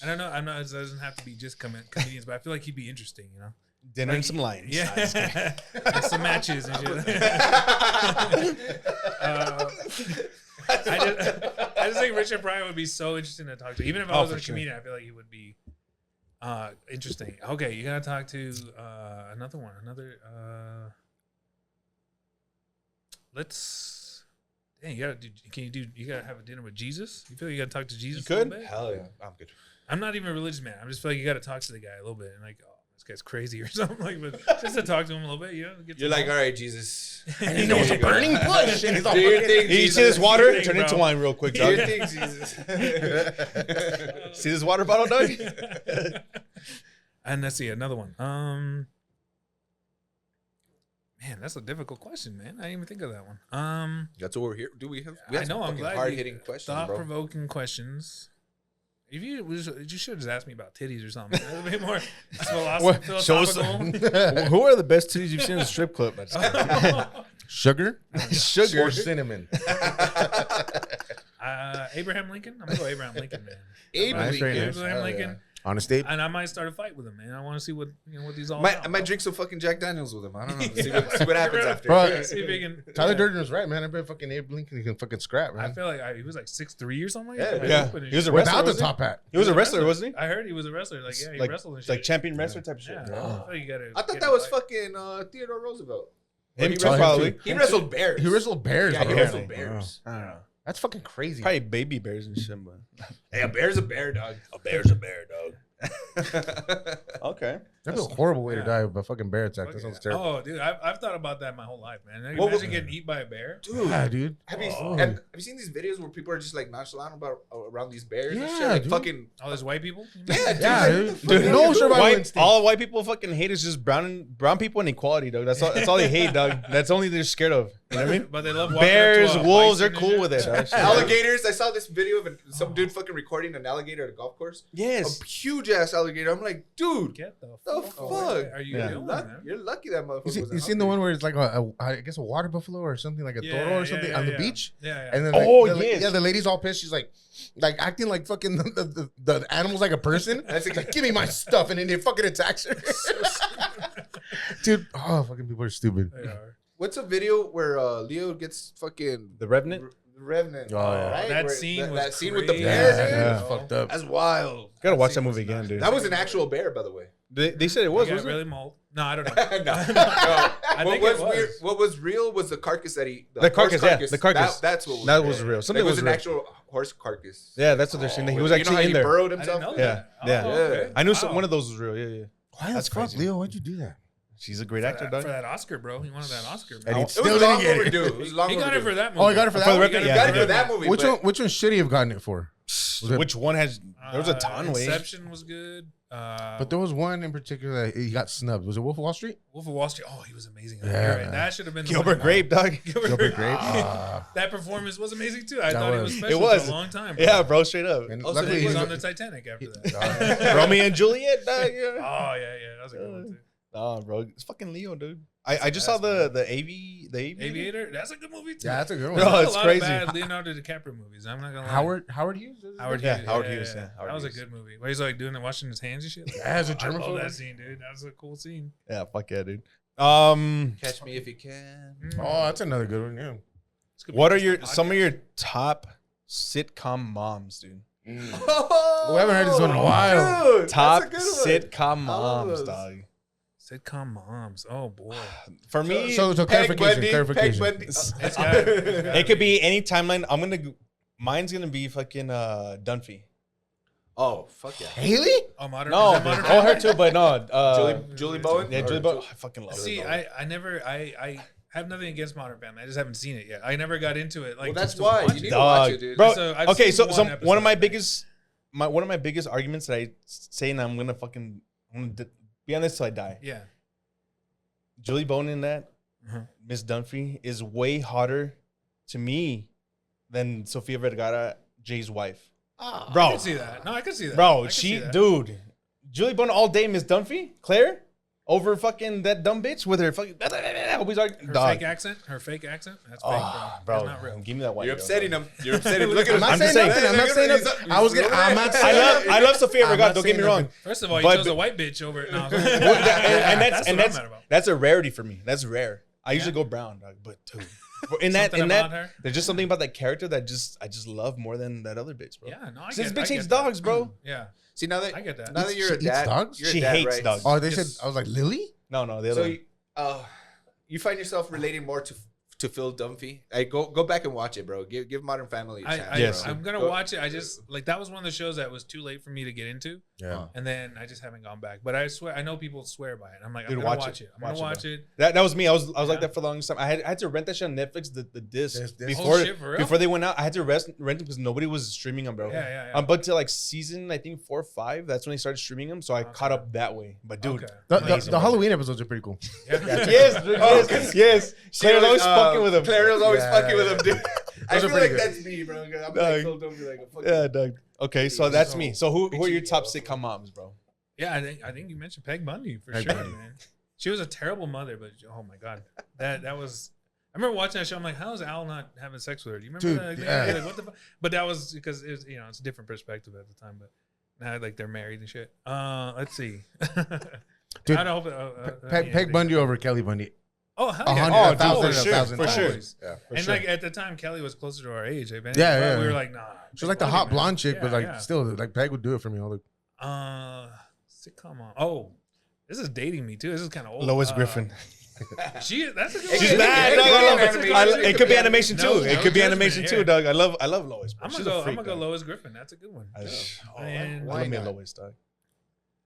I don't know. I'm not. It doesn't have to be just comedians, but I feel like he'd be interesting. You know.
Dinner and some lines.
Yeah. And some matches and shit. I just think Richard Pryor would be so interesting to talk to. Even if I wasn't a comedian, I feel like he would be interesting. Okay, you gotta talk to another one. Let's. Dang, you gotta have a dinner with Jesus? You feel like you gotta talk to Jesus?
You
for a
could?
little bit?
Hell yeah. I'm good.
I'm not even a religious man. I just feel like you gotta talk to the guy a little bit and like, oh, this guy's crazy or something like. But just to talk to him a little bit, you know.
You're like, all right, Jesus.
And he knows a burning bush. And he's all
Do your
fucking-
thing,
You see
Jesus.
this water?
Thing,
Turn it into
bro.
wine real quick,
Do your
dog.
thing, Jesus.
See this water bottle, dog?
And let's see another one. Man, that's a difficult question, man. I didn't even think of that one.
That's what we're here. Do we have?
I know. I'm glad.
Hard hitting questions, bro.
Thought-provoking questions. If you should have just asked me about titties or something. That would be more
Show us.
philosophical.
Who are the best titties you've seen in a strip club?
Sugar?
Sugar.
Or cinnamon?
Abraham Lincoln. I'm gonna go Abraham Lincoln, man.
Abraham
Abraham
Lincoln.
Abraham Lincoln.
On a state?
And I might start a fight with him, man. I want to see what these all.
I might drink some fucking Jack Daniels with him. I don't know. See what happens after.
Bro,
See if he can.
Tyler
yeah.
Durden was right, man. I bet fucking Abe Lincoln can fucking scrap,
I
man.
feel like he was like 6'3" or something. Like
Yeah,
that.
Yeah.
Open and
He was a
shit.
wrestler,
Without the
wasn't he?
top hat.
He was a wrestler, wasn't he?
I heard he was a wrestler. Like, yeah, he
Like-
wrestled and shit.
Like champion wrestler type shit.
Yeah. I feel like you gotta
I thought
get
that
a
was
fight.
fucking Theodore Roosevelt.
Him
He
too,
wrestled
probably.
too.
He wrestled bears.
He wrestled bears.
Yeah, he
apparently.
wrestled bears.
I don't know.
That's fucking crazy.
Probably baby bears and shit, but
Hey, a bear's a bear, dog.
a bear's a bear, dog. Okay.
That's a horrible way to
Yeah.
die of a fucking bear attack. That sounds terrible.
Oh, dude, I've thought about that my whole life, man. Like,
What was-
imagine getting eaten by a bear.
Dude,
Yeah, dude.
have you
Oh.
have you seen these videos where people are just like nonchalant about around these bears and shit?
Yeah,
Like
dude.
fucking
All those white people.
yeah, dude.
Yeah,
like,
dude. No survival instinct.
All white people fucking hate is just brown people and equality, dog. That's all they hate, dog. That's only they're scared of. You know what I mean?
But they love walking
Bears,
up to a
wolves, they're
bison
cool
and
with it.
shit.
Dog.
Alligators. I saw this video of some dude fucking recording an alligator at a golf course.
Yes.
A huge ass alligator. I'm like, dude,
Get the
the
fuck
fuck?
away. Are you
Yeah.
doing,
lucky,
man?
you're lucky that motherfucker.
You
wasn't
seen the
hungry.
one where it's like I guess a water buffalo or something like a toro or something on the beach?
Yeah.
And then
yes.
the lady's all pissed. She's like acting like fucking the animal's like a person. And it's like, give me my stuff, and then they fucking attacks her. Dude, fucking people are stupid.
They are.
What's a video where Leo gets fucking
The Revenant?
The Revenant?
Oh, yeah.
right?
That
Where-
scene was
that scene with the
crazy.
bear,
Yeah,
dude.
yeah.
dude.
Fucked up.
That's wild.
Gotta watch that
scene
movie
was
again,
nuts.
dude.
That was an actual bear, by the way.
They said it was,
Yeah,
wasn't
really
it?
mold. No, I don't know.
No.
I
What
think
was
it was.
weird? What was real was the carcass that he.
The carcass,
horse
yeah, the carcass.
That's what was
That
real.
was real.
It
Something
was
was
an
real.
actual horse carcass.
Yeah, that's what they're saying. He was
you
actually
know how
in
he
there.
burrowed
I
himself.
didn't know
Yeah,
that.
yeah.
Oh, okay.
I knew
Wow.
one of those was real. Yeah.
Why
That's
the fuck,
crazy.
Leo? Why'd you do that?
She's a great
For
actor,
that,
dog.
for that Oscar, bro. He wanted that Oscar.
And
Man.
he
It
still
was
didn't
long
get it.
overdue. It was long
He got it
overdue.
for that movie.
Oh, he got it for
For
that
the
one?
Revenant,
He
yeah.
got it for that movie.
Which
but-
one should he have gotten it for? Was it-
Which one has? There was a ton. Wait.
Inception was good.
But there was one in particular that he got snubbed. Was it Wolf of Wall Street?
Wolf of Wall Street. Oh, he was amazing.
Yeah.
Yeah, right. That should have been the
Gilbert
one.
Grape, dog.
Gilbert Grape.
That performance was amazing too. I
That
thought he
was.
was
It
special
was.
for a long time. Bro.
Yeah, bro, straight up.
And
Also,
luckily
He was
he's
on the Titanic after that.
Romeo and Juliet, dog. Yeah.
Oh yeah, that was a good one too.
Nah, bro, it's fucking Leo, dude. I just saw the Aviator.
Aviator. That's a good movie too.
Yeah, that's a good one.
No,
There's
it's
a lot
crazy.
Of bad Leonardo DiCaprio movies. I'm not gonna lie.
Howard Hughes?
Howard
Yeah,
Hughes.
Howard Hughes, yeah, Howard
That was a
Hughes.
good movie. Where he's like doing it, washing his hands and shit. Like,
Yeah, it's a
I
German
love
film.
that scene, dude. That was a cool scene.
Yeah, fuck yeah, dude.
Catch me if you can.
Oh, that's another good one. Yeah.
This could be
What are
just a
some of
podcast.
your top sitcom moms, dude?
Oh,
We haven't heard this one in a while.
Dude,
Top
that's a good one.
sitcom
love
moms,
those.
dog.
Sitcom moms? Oh boy.
For me,
So
Peg
clarification.
Bundy, Peg
Clarification.
Bundy.
It's got-
it could be any timeline. Mine's gonna be fucking Dunphy.
Oh, fuck yeah.
Haley?
Oh, modern.
No,
is that Modern
oh her
Family?
too, but no.
Julie Bowen?
Yeah, Julie
Or
Bowen. I fucking love her.
See,
bro.
I have nothing against Modern Family. I just haven't seen it yet. I never got into it. Like,
Well, that's
just to
why.
watch
You
it.
need to watch
Dog,
it, dude.
bro.
So I've
Okay,
seen
so
one
one of my
episode.
biggest, one of my biggest arguments that I say, and I'm gonna be on this till I die.
Yeah.
Julie Bowen in that,
Mhm.
Miss Dunphy is way hotter to me than Sofia Vergara, Jay's wife.
I
Bro,
can see that. No, I can see that. I
bro,
can see
she,
that.
dude, Julie Bowen all day, Miss Dunphy, Claire, over fucking that dumb bitch with her fucking always arguing.
Her
Dog.
fake accent. Her fake accent. That's fake,
Oh,
bro.
bro,
That's not real.
give me that white.
You're
girl,
upsetting
dog.
him. You're upsetting him. Look at
I'm
him.
not
I'm
saying
just saying-
nothing. I'm not saying nothing. I'm not saying
I love Sofia
I'm
Vergara.
not
Don't get me
saying
wrong.
First of all, you
But-
chose a white bitch over it. No,
and
that's what I'm mad about.
that's a rarity for me. That's rare. I usually go brown, dog, but dude, in
Something about
that,
her?
there's just something about that character that I just love more than that other bitch, bro.
Yeah, no, I
This
get
bitch
I get
hates
that.
dogs, bro.
Yeah,
See, now that
I get that.
Now that you're
She
a
eats
dad,
dogs?
you're a
She
dad,
hates
right?
dogs.
Oh, they
Just-
said, I was like, Lily?
No, the
So
other.
you find yourself relating more to Phil Dunphy. Hey, go back and watch it, bro. Give Modern Family a chance.
Yes.
bro.
I'm gonna
Go-
watch it. I just like that was one of the shows that was too late for me to get into,
Yeah.
and then I just haven't gone back. But I swear, I know people swear by it. I'm like,
Dude,
I'm gonna
watch
watch
it.
it. I'm gonna
Watch
watch
it,
it.
That was me. I was like
Yeah.
that for the longest time. I had to rent that shit on Netflix, the disc
This-
before
Oh, shit, for real?
before they went out. I had to rent them because nobody was streaming them, bro.
Yeah.
But to like season, I think 4 or 5, that's when they started streaming them. So I caught up that way. But dude,
Okay.
amazing, bro.
Halloween episodes are pretty cool.
yes, dude,
Oh,
yes. Claire's always
uh,
fucking with him.
Claire was always
Yeah.
fucking with him, dude. I
Those are
feel
pretty
like
good.
that's me, bro. I'm
Dog.
like Phil Dunphy, like a fucking.
Yeah, Doug. Okay, so that's
So
me. So who are your
bitchy,
top
bro.
sitcom moms, bro?
Yeah, I think you mentioned Peg Bundy for
Peg
sure,
Bundy.
man. She was a terrible mother, but oh my god, that was. I remember watching that show. I'm like, how is Al not having sex with her? Do you remember
Dude,
that?
yeah.
Like, what the fuck? But that was because it was, it's a different perspective at the time. But now, like, they're married and shit. Let's see.
Dude,
I don't hope.
Peg Bundy over Kelly Bundy.
Oh, hell
100,
yeah.
1,000,
for sure,
1,000
for sure.
times. Yeah.
And
sure.
like at the time, Kelly was closer to our age. Like, man,
Yeah.
We were like, nah.
She was like the
Peg
hot
Bundy, man.
blonde chick, but
Yeah,
like
yeah.
still, like Peg would do it for me. All the
Sitcom on. Oh, this is dating me too. This is kind of old.
Lois Griffin.
That's a good one.
She's
It
bad,
could
dog.
be
I love
animation.
it. It could be animation
No,
too.
no
It could be
judgment
animation
here.
too, dog. I love Lois. Bro.
I'm
She's
gonna
a freak,
go
dog.
Lois Griffin. That's a good one.
I
And
why
love me a
not?
Lois, dog.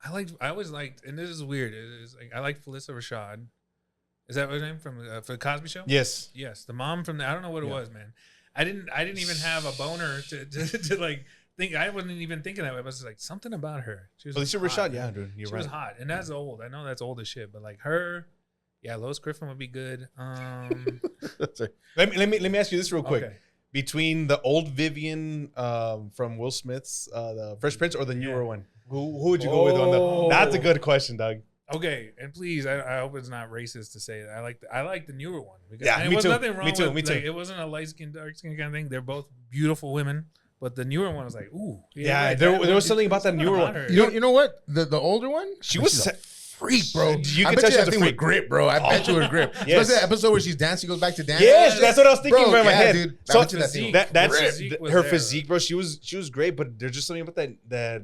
I always liked, and this is weird. It's like I like Felissa Rashad. Is that her name from for the Cosby Show?
Yes.
Yes, the mom from the. I don't know what it
Yeah.
was, man. I didn't even have a boner to like think. I wasn't even thinking that way. But it's like something about her. She was
Felicia
hot,
Rashad,
man.
yeah, dude. You're
She
right.
was hot, and that's old. I know that's old as shit, but like her, Yeah, Lois Griffin would be good.
Let me ask you this real quick.
Okay.
Between the old Vivian from Will Smith's the Fresh Prince or the newer one, who would you go with on the? That's a good question, Doug.
Okay, and please, I hope it's not racist to say that. I like the newer one. Because,
Yeah,
and
me
was
too.
Nothing wrong
Me too,
with,
me too.
Like, it wasn't a light skin, dark skin kind of thing. They're both beautiful women, but the newer one was like, ooh.
Yeah, there was something about that newer one.
You know what? The older one?
She was
She's a freak, bro.
You
I
can
bet
tell
you
she's
that
a
thing
freak.
with grip, bro. I bet you with grip.
Yes.
What's that episode where she's dancing, goes back to dance?
Yes, that's what I was thinking
Bro,
in my
yeah,
head.
dude. I
So
bet you that thing.
that's
Physique was
her
there.
physique, bro. She was great, but there's just something about that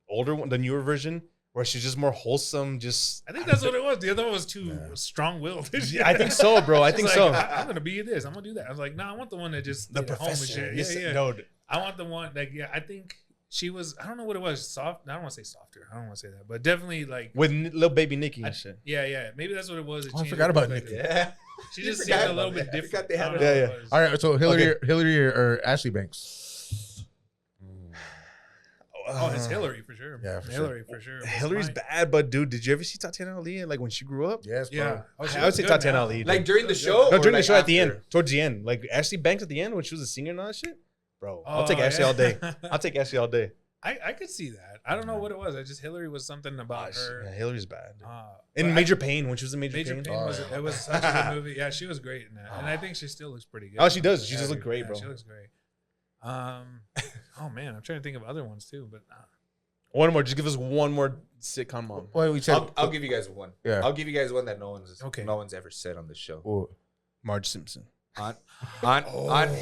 older one, the newer version, where she's just more wholesome. Just
I think that's what it was. The other one was too strong-willed.
I think so, bro. I
It's
think
like,
so.
I'm gonna be this. I'm gonna do that. I was like, no, I want the one that just
The
stayed at home and
professor.
shit. Yeah.
No,
I want the one like I think she was. I don't know what it was. Soft. I don't want to say softer. I don't want to say that, but definitely like.
with little baby Nikki and shit.
Yeah. Maybe that's what it was. It
Oh, I
changed
forgot
her
about
perspective.
Nikki.
Yeah.
She
You
just
forgot
seemed a little
about
bit
that. I
different.
forgot they had
I don't
her.
know
Yeah,
what it was.
All right, so Hillary,
Okay.
Hillary or Ashley Banks?
Oh, it's Hillary for sure.
Yeah, for
Hillary for sure.
Hillary's
Mine.
bad, but dude, did you ever see Tatiana Ali like when she grew up?
Yes, bro.
Yeah. Oh, she
I would
looks
say
good
Tatiana
now.
Ali. dude.
Like during the show?
No,
or
during the
like
show at the
after?
end, towards the end, like Ashley Banks at the end when she was a singer and all that shit. Bro, I'll
Oh,
take Ashley
yeah.
all day. I'll take Ashley all day.
I could see that. I don't know what it was. I just Hillary was something about her.
Yeah, Hillary's bad.
But
In
I-
Major Pain, when she was in Major,
Major
Pain.
Pain was it was such a good movie. Yeah, she was great in that, and I think she still looks pretty good.
Oh, she does. She does look great, bro.
She looks great. Oh man, I'm trying to think of other ones too, but
One more. Just give us one more sitcom mom.
Wait, we said.
I'll give you guys one.
Yeah.
I'll give you guys one that no one's ever said on this show.
Oh,
Marge Simpson.
Aunt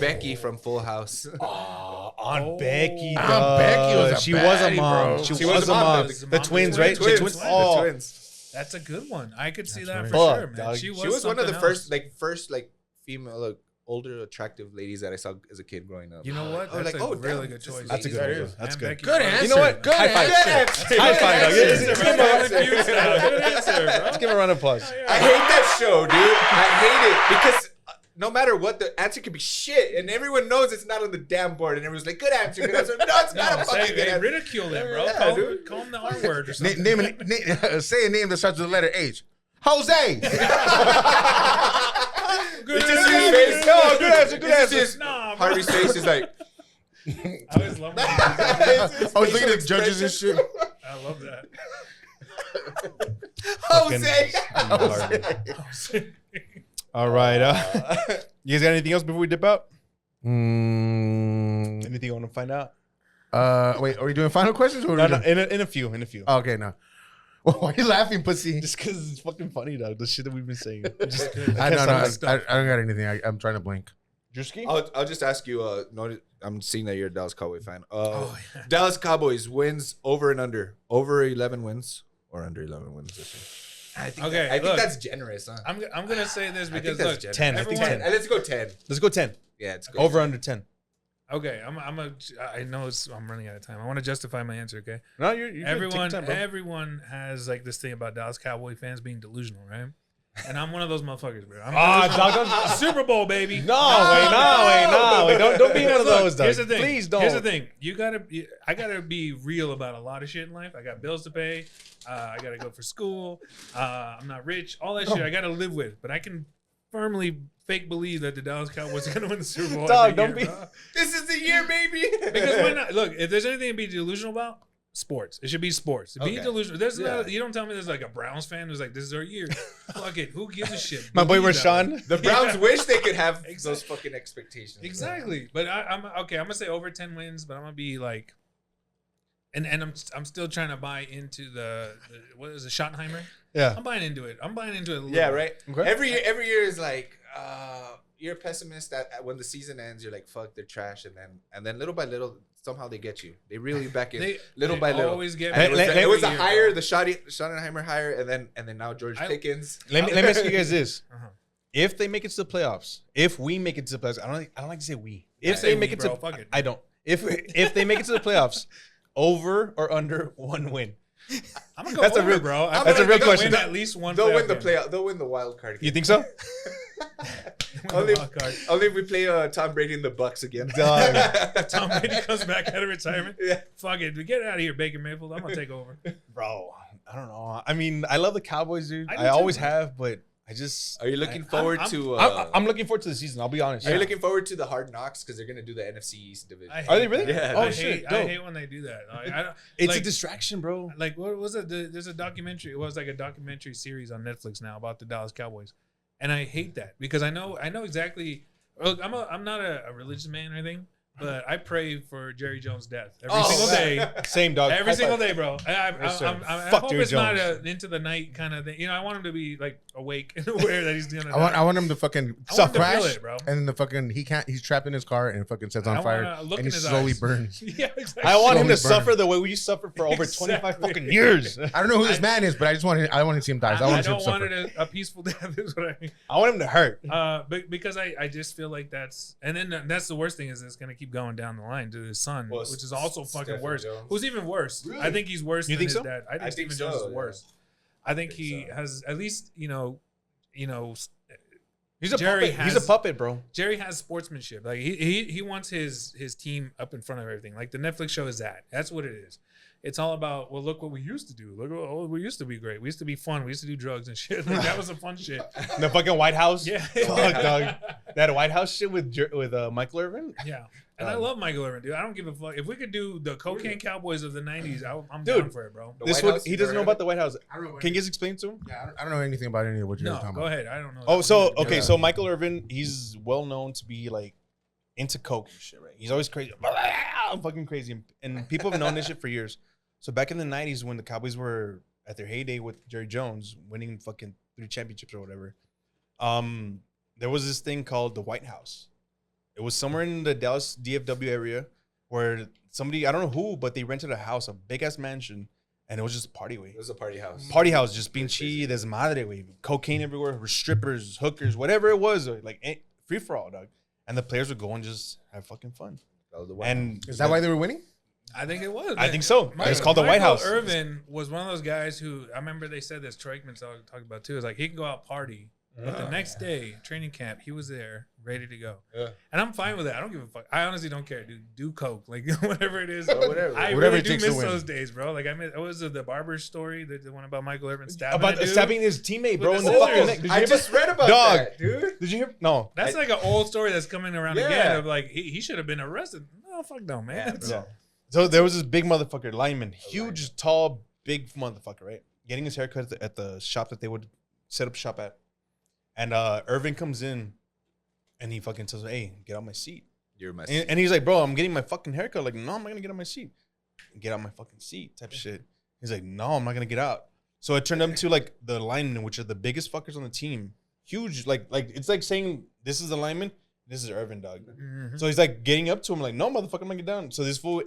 Becky from Full House.
Aunt Becky.
Aunt Becky was a
She was a
baddie,
mom.
bro.
She was a mom.
The
The twins, right?
twins.
The twins.
The
Oh,
twins.
that's a good one. I could see that
right.
for
Fuck,
sure, man.
dog.
She
She was one of the
something
first female older attractive ladies that I saw as a kid growing up.
You know what?
I was
That's
like,
a
damn,
really
this
good choice.
is
That's a good
ladies.
one. That's
Aunt
good.
Becky
good
was-
answer.
You know what?
Good
High five.
answer.
High five, dog.
Good
Let's
answer,
give
bro.
her-
Good answer, bro.
Let's give her a round of applause.
I hate that show, dude. I hate it because no matter what, the answer could be shit, and everyone knows it's not on the damn board, and everyone's like, "Good answer, good answer." No, it's not
No,
a fucking
say,
good
hey,
answer.
ridicule them, bro.
Yeah, dude.
Call them the R word or something.
say a name that starts with the letter H. Jose.
It's just his face.
No, good answer, good
It's
answer.
just
Nah, bro.
Harvey's face is like.
I always love that.
I was looking at judges and shit.
I love that.
Jose.
All right. You guys got anything else before we dip out?
Mm,
Anything you want to find out?
wait, are we doing final questions? Or
No,
are we
no,
doing-
in a few.
Oh, okay, no. Why are you laughing, pussy?
Just because it's fucking funny, dog. The shit that we've been saying. Just,
I
can't
don't
stop it.
I don't got anything. I'm trying to blink.
Drewski?
I'll just ask you. I'm seeing that you're a Dallas Cowboy fan.
Oh, yeah.
Dallas Cowboys wins over and under 11 wins or under 11 wins this year. I think
Okay,
I think
look.
that's generous, huh?
I'm gonna say this
I think
because
that's
look,
generous.
10, I think
everyone-
10.
Let's go 10.
Let's go 10.
Yeah, it's good.
Over under 10.
Okay, I know I'm running out of time. I want to justify my answer. Okay,
No, you're good. Take your
everyone
time, bro.
everyone has like this thing about Dallas Cowboy fans being delusional, right? And I'm one of those motherfuckers, bro. I'm
Dog,
delusional. Super Bowl, baby.
No, wait. Don't be one of those, dog.
Here's the thing.
Please don't.
Here's the thing. I gotta be real about a lot of shit in life. I got bills to pay. I gotta go for school. I'm not rich. All that shit I gotta live with. But I can firmly fake believe that the Dallas Cowboys are gonna win the Super Bowl.
Dog,
every
don't
year,
be-
bro.
This is the year, baby.
Because why not? Look, if there's anything to be delusional about, sports. It should be sports. Be
Okay.
delusional. There's
Yeah.
not, you don't tell me there's like a Browns fan who's like, this is our year. Fuck it. Who gives a shit?
My boy
Believe that.
Rashawn.
The Browns wish they could have
Exactly.
those fucking expectations.
Exactly. But I'm okay. I'm gonna say over 10 wins, but I'm gonna be like, and I'm still trying to buy into the what is it, Schottenheimer?
Yeah.
I'm buying into it. I'm buying into it. A little
Yeah,
bit.
right.
Okay.
Every year is like you're a pessimist. That when the season ends, you're like, fuck, they're trash, and then little by little, somehow they get you. They really back in little
they
by little.
always get
And
me.
it was a
Every year,
hire,
bro.
the Schottenheimer hire, and then now George Pickens.
Let me ask you guys this.
Uh-huh.
If they make it to the playoffs, if we make it to the playoffs, I don't like to say we. If
say
they make
we,
it
bro.
to,
Fuck it.
I don't. If they make it to the playoffs, over or under 1 win.
I'm gonna go
That's a
over,
real-
bro.
that's a real
They'll
question.
Win at least one.
They'll win the
game.
playoff. They'll win the wild card.
You think so?
Win
Only-
the wild card.
Only if we play Tom Brady and the Bucks again.
Dog.
Tom Brady comes back out of retirement.
Yeah.
Fuck it. Get out of here, Baker Mayfield. I'm gonna take over.
Bro, I don't know. I mean, I love the Cowboys, dude.
I do
I always
too.
have, but
Are you looking forward to?
I'm looking forward to the season. I'll be honest.
Are you looking forward to the Hard Knocks because they're gonna do the NFC East division?
Are they really?
Yeah.
Oh
I
shit!
I hate when they do that.
It's
like,
a distraction, bro.
Like what was it? There's a documentary. It was like a documentary series on Netflix now about the Dallas Cowboys, and I hate that because I know exactly. Look, I'm not a religious man or anything, but I pray for Jerry Jones' death every single day.
Same dog.
Every single day, bro. I
Fuck
hope
Jerry
it's not
Jones.
a into the night kind of thing. You know, I want him to be like awake and aware that he's gonna.
I want him to fucking
I want him to
crash,
feel it, bro.
and then the fucking he's trapped in his car and it fucking sets on
I
fire,
wanna look
and
in
he
his
slowly
eyes.
burns.
Yeah, exactly.
I want him to
Slowly burn.
suffer the way we suffered for over 25
Exactly.
fucking years.
I don't know who this man is, but I want to see him die. I want to
don't
see him
want
suffer.
it a peaceful death. Is what I mean.
I want him to hurt.
But because I just feel like that's the worst thing is it's gonna keep going down the line to his son,
Well,
which is also fucking
Stephen
worse.
Jones.
Who's even worse?
Really?
I think he's worse
You
than
think
his
so?
dad. I think Stephen
so,
Jones is
yeah.
worse. I think
think
he
so.
has at least
He's a
Jerry
puppet. He's a
has-
puppet, bro.
Jerry has sportsmanship. Like he wants his team up in front of everything. Like the Netflix show is that. That's what it is. It's all about, well, look what we used to do. Look, we used to be great. We used to be fun. We used to do drugs and shit. Like that was some fun shit.
The fucking White House.
Yeah.
Fuck, dog. That White House shit with Michael Irvin.
Yeah. And I love Michael Irvin, dude. I don't give a fuck. If we could do the cocaine Cowboys of the 90s, I'm
Dude,
down for it, bro.
The
This
White
one,
House,
he
you
doesn't
never
know
heard
about the White House.
I don't know.
Can you just explain to him?
Yeah, I don't know anything about any of what you're
No,
talking
go
about.
ahead. I don't know.
Oh, so okay,
Yeah.
so Michael Irvin, he's well known to be like into coke and shit, right? He's always crazy, fucking crazy, and people have known this shit for years. So back in the '90s, when the Cowboys were at their heyday with Jerry Jones, winning fucking 3 championships or whatever, there was this thing called the White House. It was somewhere in the Dallas DFW area where somebody, I don't know who, but they rented a house, a big ass mansion, and it was just party way.
It was a party house.
Party house, just pinche desmadre, way. Cocaine everywhere, strippers, hookers, whatever it was, like free for all, dog. And the players would go and just have fucking fun.
That was the White House.
And
Is that why they were winning?
I think it was.
I
man.
think so. It's called the White House.
Michael Irvin was one of those guys who I remember they said this. Troikman talked about too. Is like he can go out party, but the next day training camp he was there ready to go.
Yeah.
And I'm fine with that. I don't give a fuck. I honestly don't care, dude. Do coke, like whatever it is.
Whatever.
I
Whatever
really
it
do
takes to
miss
win.
those days, bro. Like I miss. What was it the barber story? The one about Michael Irvin stabbing
About
a dude?
stabbing his teammate, bro,
With
in
the
the fucking
scissors.
neck. Did you
I
hear
just read about
Dog.
that, dude.
Did you hear? No.
That's like an old story that's coming around
Yeah.
again. Of like he should have been arrested. No, fuck no, man.
Yeah. So there was this big motherfucker, lineman, huge, tall, big motherfucker, right? Getting his haircut at the shop that they would set up shop at. And Irvin comes in and he fucking tells me, hey, get out my seat.
You're my
And he's like, bro, I'm getting my fucking haircut. Like, no, I'm not gonna get out my seat. Get out my fucking seat type shit. He's like, no, I'm not gonna get out. So it turned up to like the linemen, which are the biggest fuckers on the team. Huge, like it's like saying this is the lineman, this is Irvin, dog.
Mhm.
So he's like getting up to him, like, no, motherfucker, I'm gonna get down. So this fool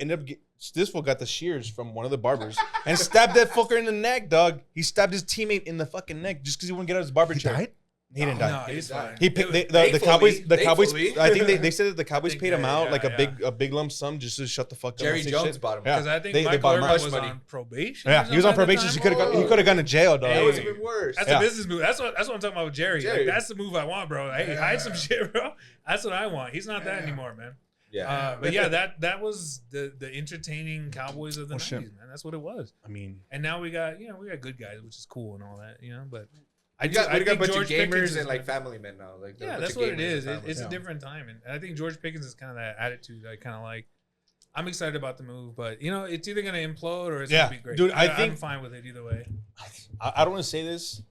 this fool got the shears from one of the barbers and stabbed that fucker in the neck, dog. He stabbed his teammate in the fucking neck just because he wouldn't get out of his barber chair.
died?
He didn't die.
No, he's fine.
He paid, the
Thankfully,
Cowboys. The Cowboys.
thankfully.
I think they said that the Cowboys paid him
Yeah,
out
yeah,
like
yeah.
a big lump sum just to shut the fuck up.
Jerry
and say
Jones
shit.
bought him.
Yeah.
Because I think
They
Michael
bought him
Irvin
out.
was
money.
on probation.
Yeah, he was on probation. So he could have gone to jail, dog.
That was
Hey.
even worse.
That's
Yeah.
a business move. That's what I'm talking about with Jerry.
Jerry.
Like, that's the move I want, bro. Hey, hide some shit, bro. That's what I want. He's not that anymore, man.
Yeah.
But yeah, that was the entertaining Cowboys of the 90s,
shit.
man. That's what it was.
I mean,
And now we got good guys, which is cool and all that, But
we got a bunch of
George Pickens
gamers
is
and like
my-
family men now. Like they're a
Yeah,
bunch
that's
of
what it
gamers
is.
and
It's a
family.
different time, and I think George Pickens is kind of that attitude. I kind of like. I'm excited about the move, but it's either gonna implode or it's
Yeah,
gonna be great.
dude, I
I'm
think-
fine with it either way.
I don't want to say this,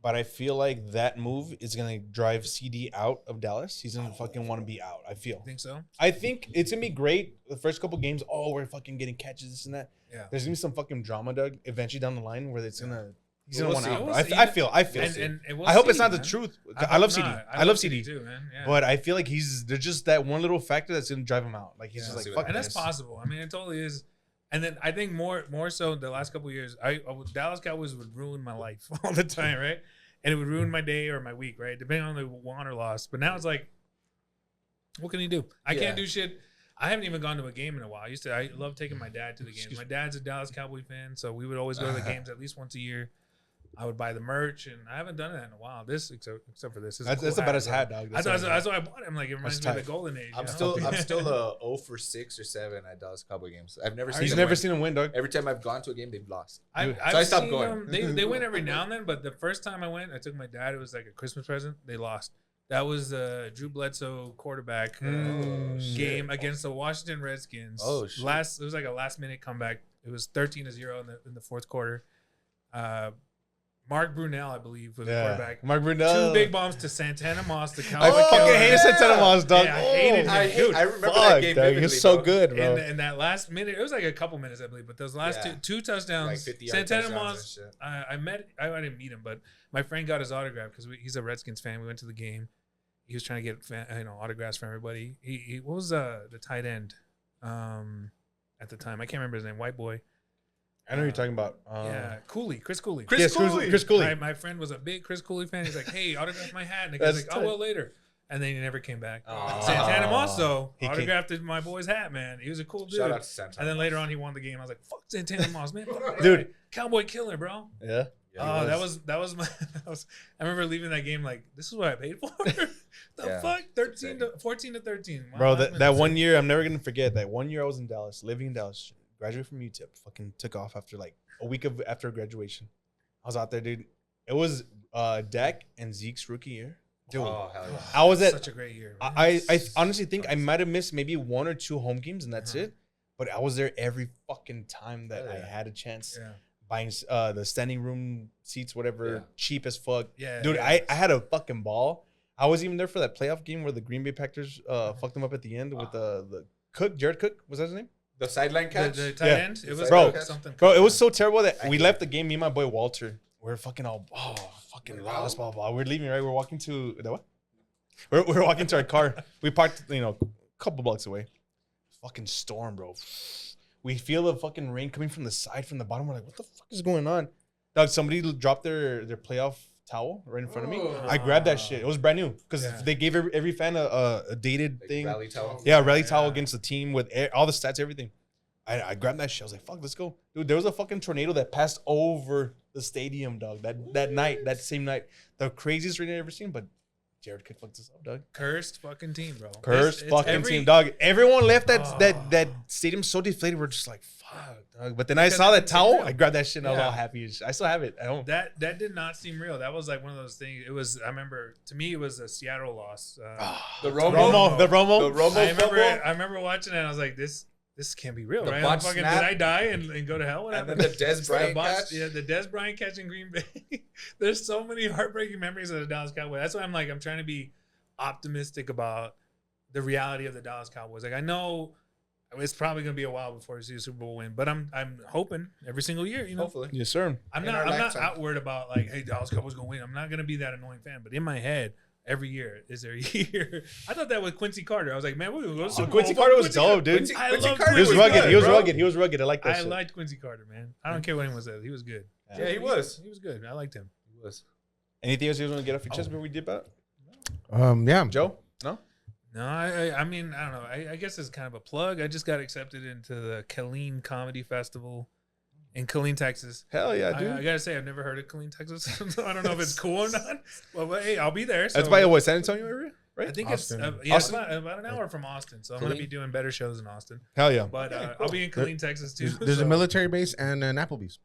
but I feel like that move is gonna drive CD out of Dallas. He's gonna fucking want to be out. I feel.
You think so?
I think it's gonna be great the first couple games. Oh, we're fucking getting catches, this and that.
Yeah.
There's gonna be some fucking drama, Doug. Eventually down the line, where it's gonna he's
We'll
gonna want
see.
out.
We'll
bro.
see.
I feel.
And we'll
I hope
see,
it's not
man.
the truth. I
hope
love CD.
not.
I love CD
too, man. Yeah.
But I feel like there's just that one little factor that's gonna drive him out. Like he's
Yeah.
just like
See what
fuck
and that's
this.
possible. I mean, it totally is. And then I think more so the last couple of years, Dallas Cowboys would ruin my life all the time, right? And it would ruin my day or my week, right? Depending on the won or loss. But now it's like, what can you do? I
Yeah.
can't do shit. I haven't even gone to a game in a while. I love taking my dad to the games. My dad's a Dallas Cowboy fan, so we would always go to the games at least once a year. I would buy the merch, and I haven't done that in a while. This except for this. This is a
That's
cool
the best
bro.
hat, dog.
That's why I bought it. I'm like, it reminds me of the
tight.
golden age.
I'm
you know?
still a 0 for 6 or 7 at Dallas Cowboy games. I've never seen.
He's
them
never
win.
seen him win, dog.
Every time I've gone to a game, they've lost.
I've
So I stopped
seen
going.
them. They win every now and then, but the first time I went, I took my dad. It was like a Christmas present. They lost. That was the Drew Bledsoe quarterback game against the Washington Redskins.
Oh, shit.
It was like a last minute comeback. It was 13-0 in the fourth quarter. Mark Brunell, I believe, was the quarterback.
Mark Brunell.
2 big bombs to Santana Moss, the
I
Cowboy
fucking
killer.
hated Santana Moss, dog.
Yeah, I hated him. Dude,
I remember
Fuck,
that game
dog.
vividly,
He's so
bro.
good, bro.
in that last minute, it was like a couple minutes, I believe, but those last
Yeah.
two touchdowns.
Like 50-yard
Santana
touchdowns
Moss,
and shit.
I didn't meet him, but my friend got his autograph because he's a Redskins fan. We went to the game. He was trying to get autographs from everybody. He what was the tight end at the time? I can't remember his name. White boy.
I know who you're talking about.
Yeah, Chris Cooley.
Chris Cooley.
My friend was a big Chris Cooley fan. He's like, "Hey, autograph my hat." And the guy's
That's
like, "Oh,
tight.
well, later." And then he never came back.
Oh.
Santana Moss, though,
He
autographed my boy's hat, man. He was a cool dude.
Shout out to Santana.
And then later on, he won the game. I was like, "Fuck Santana Moss, man, Fuck that
Dude.
guy. Cowboy killer, bro."
Yeah.
Yeah,
That was my. I remember leaving that game like, "This is what I paid for." The
Yeah.
fuck, 14 to 13. Wow,
Bro,
that's
that
been
one
sick.
year, I'm never going to forget. That 1 year I was in Dallas, living in Dallas, graduated from UTEP, fucking took off after like a week after graduation. I was out there, dude. It was Dak and Zeke's rookie year. Dude,
Oh, hell yeah.
I was at
such a great year. man.
I honestly think I might have missed maybe 1 or 2 home games and that's it. But I was there every fucking time that I had a chance.
Yeah.
Buying the standing room seats, whatever,
Yeah.
cheap as fuck.
Yeah,
Dude,
yeah.
I had a fucking ball. I was even there for that playoff game where the Green Bay Packers fucked them up at the end with the Cook, Jared Cook, was that his name?
The sideline catch.
The tight
Yeah.
end. It was
Bro,
something.
Bro, it was so terrible that we left the game. Me and my boy Walter, we're fucking all fucking lost, blah blah. We're leaving, right? We're walking to the what? We're walking to our car. We parked, a couple blocks away. Fucking storm, bro. We feel the fucking rain coming from the side, from the bottom. We're like, what the fuck is going on? Dog, somebody dropped their playoff towel right in front of me. I grabbed that shit. It was brand new because
Yeah.
they gave every fan a dated
Like
thing.
rally towel.
Yeah, rally towel against the team with all the stats, everything. I grabbed that shit. I was like, fuck, let's go. Dude, there was a fucking tornado that passed over the stadium, dog. That same night. The craziest rain I've ever seen, but Jared Cook fucked us up, dog.
Cursed fucking team, bro.
Cursed
It's
fucking
every-
team, dog. Everyone left that stadium so deflated. We're just like, fuck, dog. But then I
Because
saw
it
that
didn't seem
towel.
real.
I grabbed that shit and I was
Yeah.
all happy. I still have it at home.
That did not seem real. That was like one of those things. It was. I remember. To me, it was a Seattle loss.
The
Romo. The Romo.
I remember watching it. And I was like, this can't be real,
The
right?
botch
Fucking,
snap.
did I die and go to hell? What
And then
happened?
the Des Bryant
botch-
catch.
Yeah, the Des Bryant catch in Green Bay. There's so many heartbreaking memories of the Dallas Cowboys. That's why I'm trying to be optimistic about the reality of the Dallas Cowboys. Like, I know it's probably gonna be a while before we see a Super Bowl win, but I'm hoping every single year.
Hopefully.
Yes, sir.
I'm
In
not
our lifetime.
outward about like, hey, Dallas Cowboys gonna win. I'm not gonna be that annoying fan, but in my head, every year is there a year. I thought that with Quincy Carter. I was like, man, we're gonna go to Super
Quincy
Bowl.
Carter was
Quincy
dope, dude.
Quincy
I
Quincy
love
Carter
He was
Quincy
rugged.
good,
He was
bro.
rugged. He was rugged. I like that
I
shit.
liked Quincy Carter, man. I don't care what anyone says. He was good.
Yeah, he was.
He was good. I liked him.
He was.
Anything else you guys want to get off your chest before we dip out?
Yeah.
Joe? No?
No, I mean, I don't know. I guess it's kind of a plug. I just got accepted into the Killeen Comedy Festival in Killeen, Texas.
Hell yeah,
I
dude.
gotta say, I've never heard of Killeen, Texas. So I don't know if it's cool or not. But hey, I'll be there. So
That's by what, San Antonio area? Right?
I think
Austin.
it's
Austin?
about an hour from Austin. So I'm gonna be doing better shows in Austin.
Hell yeah.
But I'll be in Killeen, Texas too.
There's
so.
a military base and an Applebee's.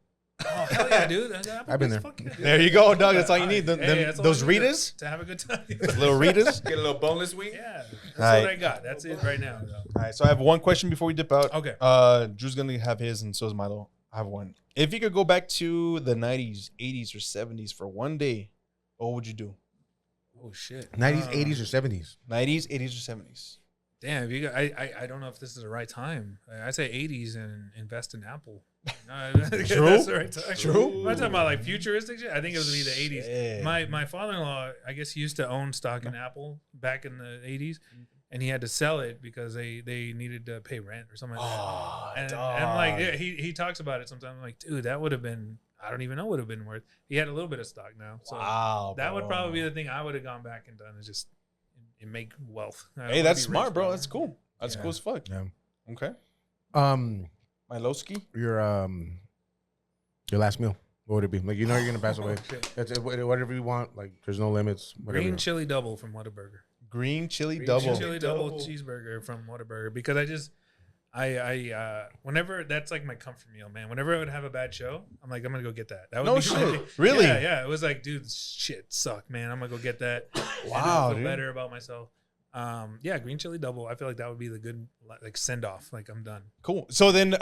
Oh hell yeah, dude!
I've been there.
Fuck yeah, dude.
There you go, dog. That's all you need.
Hey, that's all
Those
I need
Ritas?
to have a good time.
Little Ritas?
Get a little boneless wing.
Yeah, that's
All right.
what I got. That's it right now. Though.
All right, so I have one question before we dip out.
Okay.
Drew's gonna have his, and so is Milo. I have one. If you could go back to the 90s, 80s, or 70s for one day, what would you do?
Oh shit.
90s, 80s, or 70s?
90s, 80s, or 70s?
Damn, if you got, I don't know if this is the right time. I say 80s and invest in Apple. No,
True.
That's the right time.
True.
I'm not talking about like futuristic shit. I think it would be the 80s.
Shit.
My father-in-law, I guess he used to own stock in Apple back in the 80s, and he had to sell it because they needed to pay rent or something like that.
Oh,
And
dog.
I'm like, yeah, he talks about it sometimes. I'm like, dude, that would have been, I don't even know what it would have been worth. He had a little bit of stock now. So
Wow,
that would
bro.
probably be the thing I would have gone back and done is just and make wealth. I don't
Hey,
wanna
that's
be
smart,
rich,
bro. That's cool. That's
Yeah.
cool as fuck.
Yeah.
Okay.
Um,
My Lowski?
your last meal. What would it be? Like, you know you're gonna pass away. That's it, whatever you want. Like, there's no limits. Whatever you
Green
want.
chili double from Whataburger.
Green chili double.
Chili double cheeseburger from Whataburger, because I whenever, that's like my comfort meal, man. Whenever I would have a bad show, I'm like, I'm gonna go get that. That would
No
be
shit. Really?
Yeah. It was like, dude, shit sucked, man. I'm gonna go get that.
Wow,
and I feel
dude.
better about myself. Yeah, green chili double. I feel like that would be the good like send off. Like, I'm done.
Cool. So then,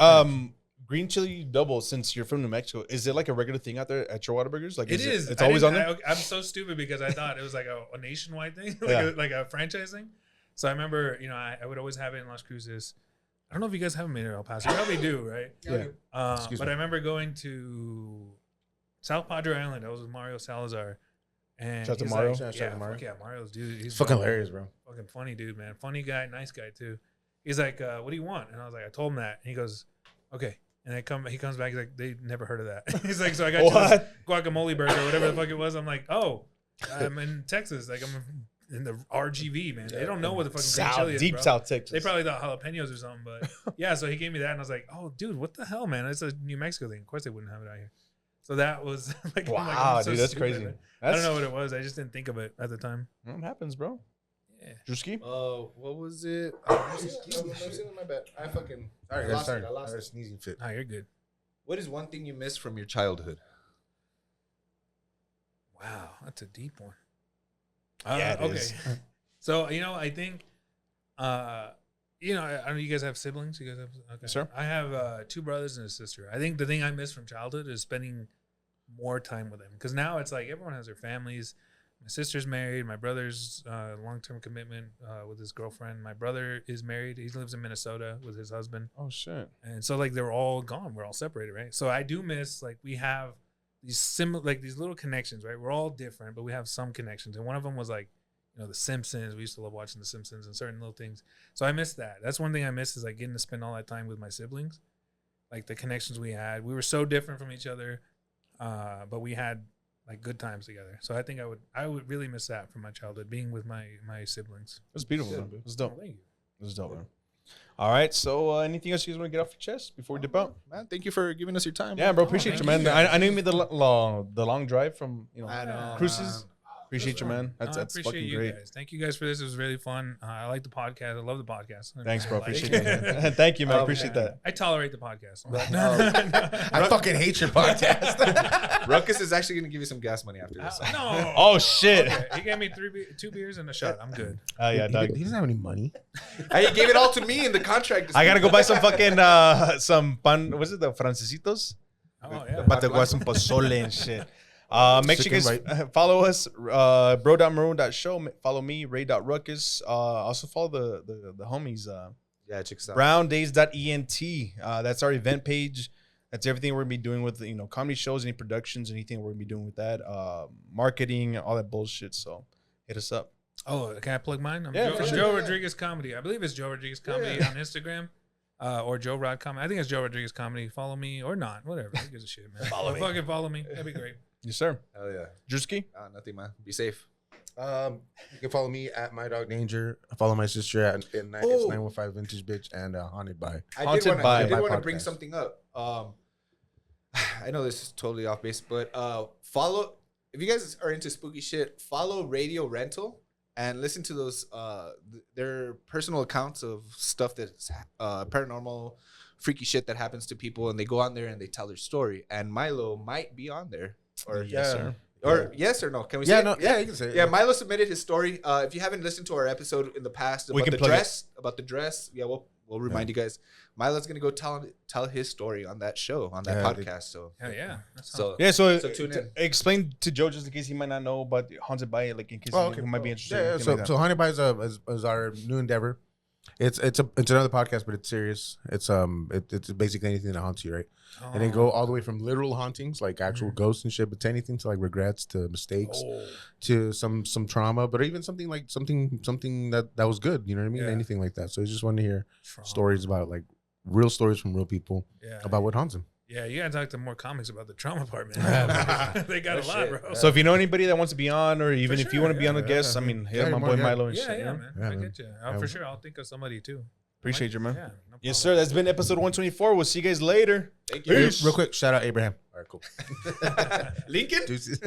green chili double. Since you're from New Mexico, is it like a regular thing out there at your Whataburgers? Like,
It is.
It's always on there.
I'm so stupid because I thought it was like a nationwide thing,
Yeah.
like a franchise thing. So I remember, I would always have it in Las Cruces. I don't know if you guys haven't made it in El Paso. You probably do, right?
Yeah. Excuse
But
me.
I remember going to South Padre Island. I was with Mario Salazar. And
Shout out to
he's
Mario.
like,
Shout out to
yeah,
Mario.
fuck yeah, Mario's dude. He's
Fucking hilarious, bro.
fucking funny dude, man. Funny guy, nice guy too. He's like, what do you want? And I was like, I told him that. And he goes, okay. And he comes back. He's like, they never heard of that. He's like, so I got you this guacamole burger, whatever the fuck it was. I'm like, oh, I'm in Texas. Like, I'm in the RGV, man. They don't know what the fucking green chili is,
Deep
bro.
South Texas.
They probably thought jalapenos or something, but yeah. So he gave me that, and I was like, "Oh, dude, what the hell, man? It's a New Mexico thing. Of course they wouldn't have it out here." So that was like, I'm like,
Wow,
I'm so
dude, that's
stupid,
crazy.
man. I don't know what it was. I just didn't think of it at the time.
It happens, bro.
Yeah.
Drewski?
What was it? My bad. I fucking
Sorry,
I
guys.
lost
Sorry.
it. I lost
I had a
it.
sneezing fit.
Oh, you're good.
What is one thing you miss from your childhood?
Wow, that's a deep one.
Yeah, it
okay.
is.
So I think, I don't know. You guys have siblings? You guys have? Okay.
Sure.
I have 2 brothers and a sister. I think the thing I miss from childhood is spending more time with them, because now it's like everyone has their families. My sister's married. My brother's long-term commitment with his girlfriend. My brother is married. He lives in Minnesota with his husband.
Oh shit.
And so like they're all gone. We're all separated, right? So I do miss, like, we have these these little connections, right? We're all different, but we have some connections. And one of them was like, The Simpsons. We used to love watching The Simpsons and certain little things. So I miss that. That's one thing I miss, is like getting to spend all that time with my siblings. Like the connections we had. We were so different from each other, but we had like good times together. So I think I would really miss that from my childhood, being with my siblings.
That's beautiful, man. That's dope.
Oh, thank you.
That's dope, man. All right. So anything else you guys want to get off your chest before we dip out?
Man, thank you for giving us your time.
Yeah, bro. Appreciate you, man. I know you made the long drive from
I know,
cruises. Appreciate you, man.
I
That's
appreciate
fucking
you
great.
guys. Thank you guys for this. It was really fun. I like the podcast. I love the podcast.
Thanks, bro.
I like
Appreciate
it.
it, man. Thank you, man. Appreciate that.
I tolerate the podcast.
I fucking hate your podcast.
Ruckus is actually going to give you some gas money after this.
No.
Oh shit.
Okay. He gave me 2 beers and a shot. I'm good.
Oh yeah,
he,
dog.
he doesn't have any money.
Hey, he gave it all to me in the contract.
I gotta go buy some fucking some pan. Was it the francesitos?
Oh yeah.
About to go buy some pozole and shit. Make sure you guys
Chicken
follow us, bro.maroon.show. Follow me, ray.ruckus. Also follow the homies,
Yeah, check us out.
browndays.ent. That's our event page. That's everything we're gonna be doing with comedy shows, any productions, anything we're gonna be doing with that, marketing, all that bullshit. So hit us up.
Oh, can I plug mine? I'm
Yeah,
Joe,
for sure.
Joe Rodriguez Comedy. I believe it's Joe Rodriguez Comedy on Instagram. Or Joe Rod Comedy. I think it's Joe Rodriguez Comedy. Follow me or not. Whatever. Who gives a shit, man? Fucking follow me. That'd be great.
Yes, sir.
Hell yeah.
Drewski.
Nothing, man. Be safe.
You can follow me at My Dog Danger. Follow my sister at it's 915 Vintage Bitch and Haunted By.
I did want to
By
bring
podcast.
something up. I know this is totally off base, but follow, if you guys are into spooky shit, follow Radio Rental and listen to those their personal accounts of stuff that's paranormal, freaky shit that happens to people, and they go on there and they tell their story. And Milo might be on there, or
Yes, sir.
or yes or no? Can we say?
Yeah,
it?
no, yeah, you can say it.
Yeah, Milo submitted his story. If you haven't listened to our episode in the past
We
about
can
the
plug
dress, yeah, we'll remind you guys. Milo's gonna go tell his story on that show, on that
Yeah, dude.
podcast. So
Hell yeah. That sounds
so
Yeah, so
tune in.
explain to Joe just in case he might not know about Haunted by, like in case he might be interested.
Yeah,
anything
so
like that.
so Haunted By is our new endeavor. It's another podcast, but it's serious. It's basically anything that haunts you, right? And they go all the way from literal hauntings, like actual ghosts and shit, but to anything to like regrets, to mistakes, to some trauma, but even something that was good. You know what I mean?
Yeah.
Anything like that. So I just wanted to hear
Trauma.
stories about like real stories from real people
Yeah.
about what haunts them.
Yeah, you gotta talk to more comics about the trauma part, man. They got a lot, bro.
So if you know anybody that wants to be on, or even if you
sure,
want to be on a
yeah,
guest,
yeah.
I mean,
Yeah,
hit my
more
boy
guys.
Milo and
Yeah,
shit.
yeah,
you know?
man.
Yeah,
I
man.
get you.
Yeah.
For sure, I'll think of somebody too.
Appreciate you, man.
Yeah, no
Yes,
problem.
sir. That's been episode 124. We'll see you guys later.
thank you.
Peace.
Real quick, shout out Abraham. All right, cool. Michael.
Lincoln?
Deuces.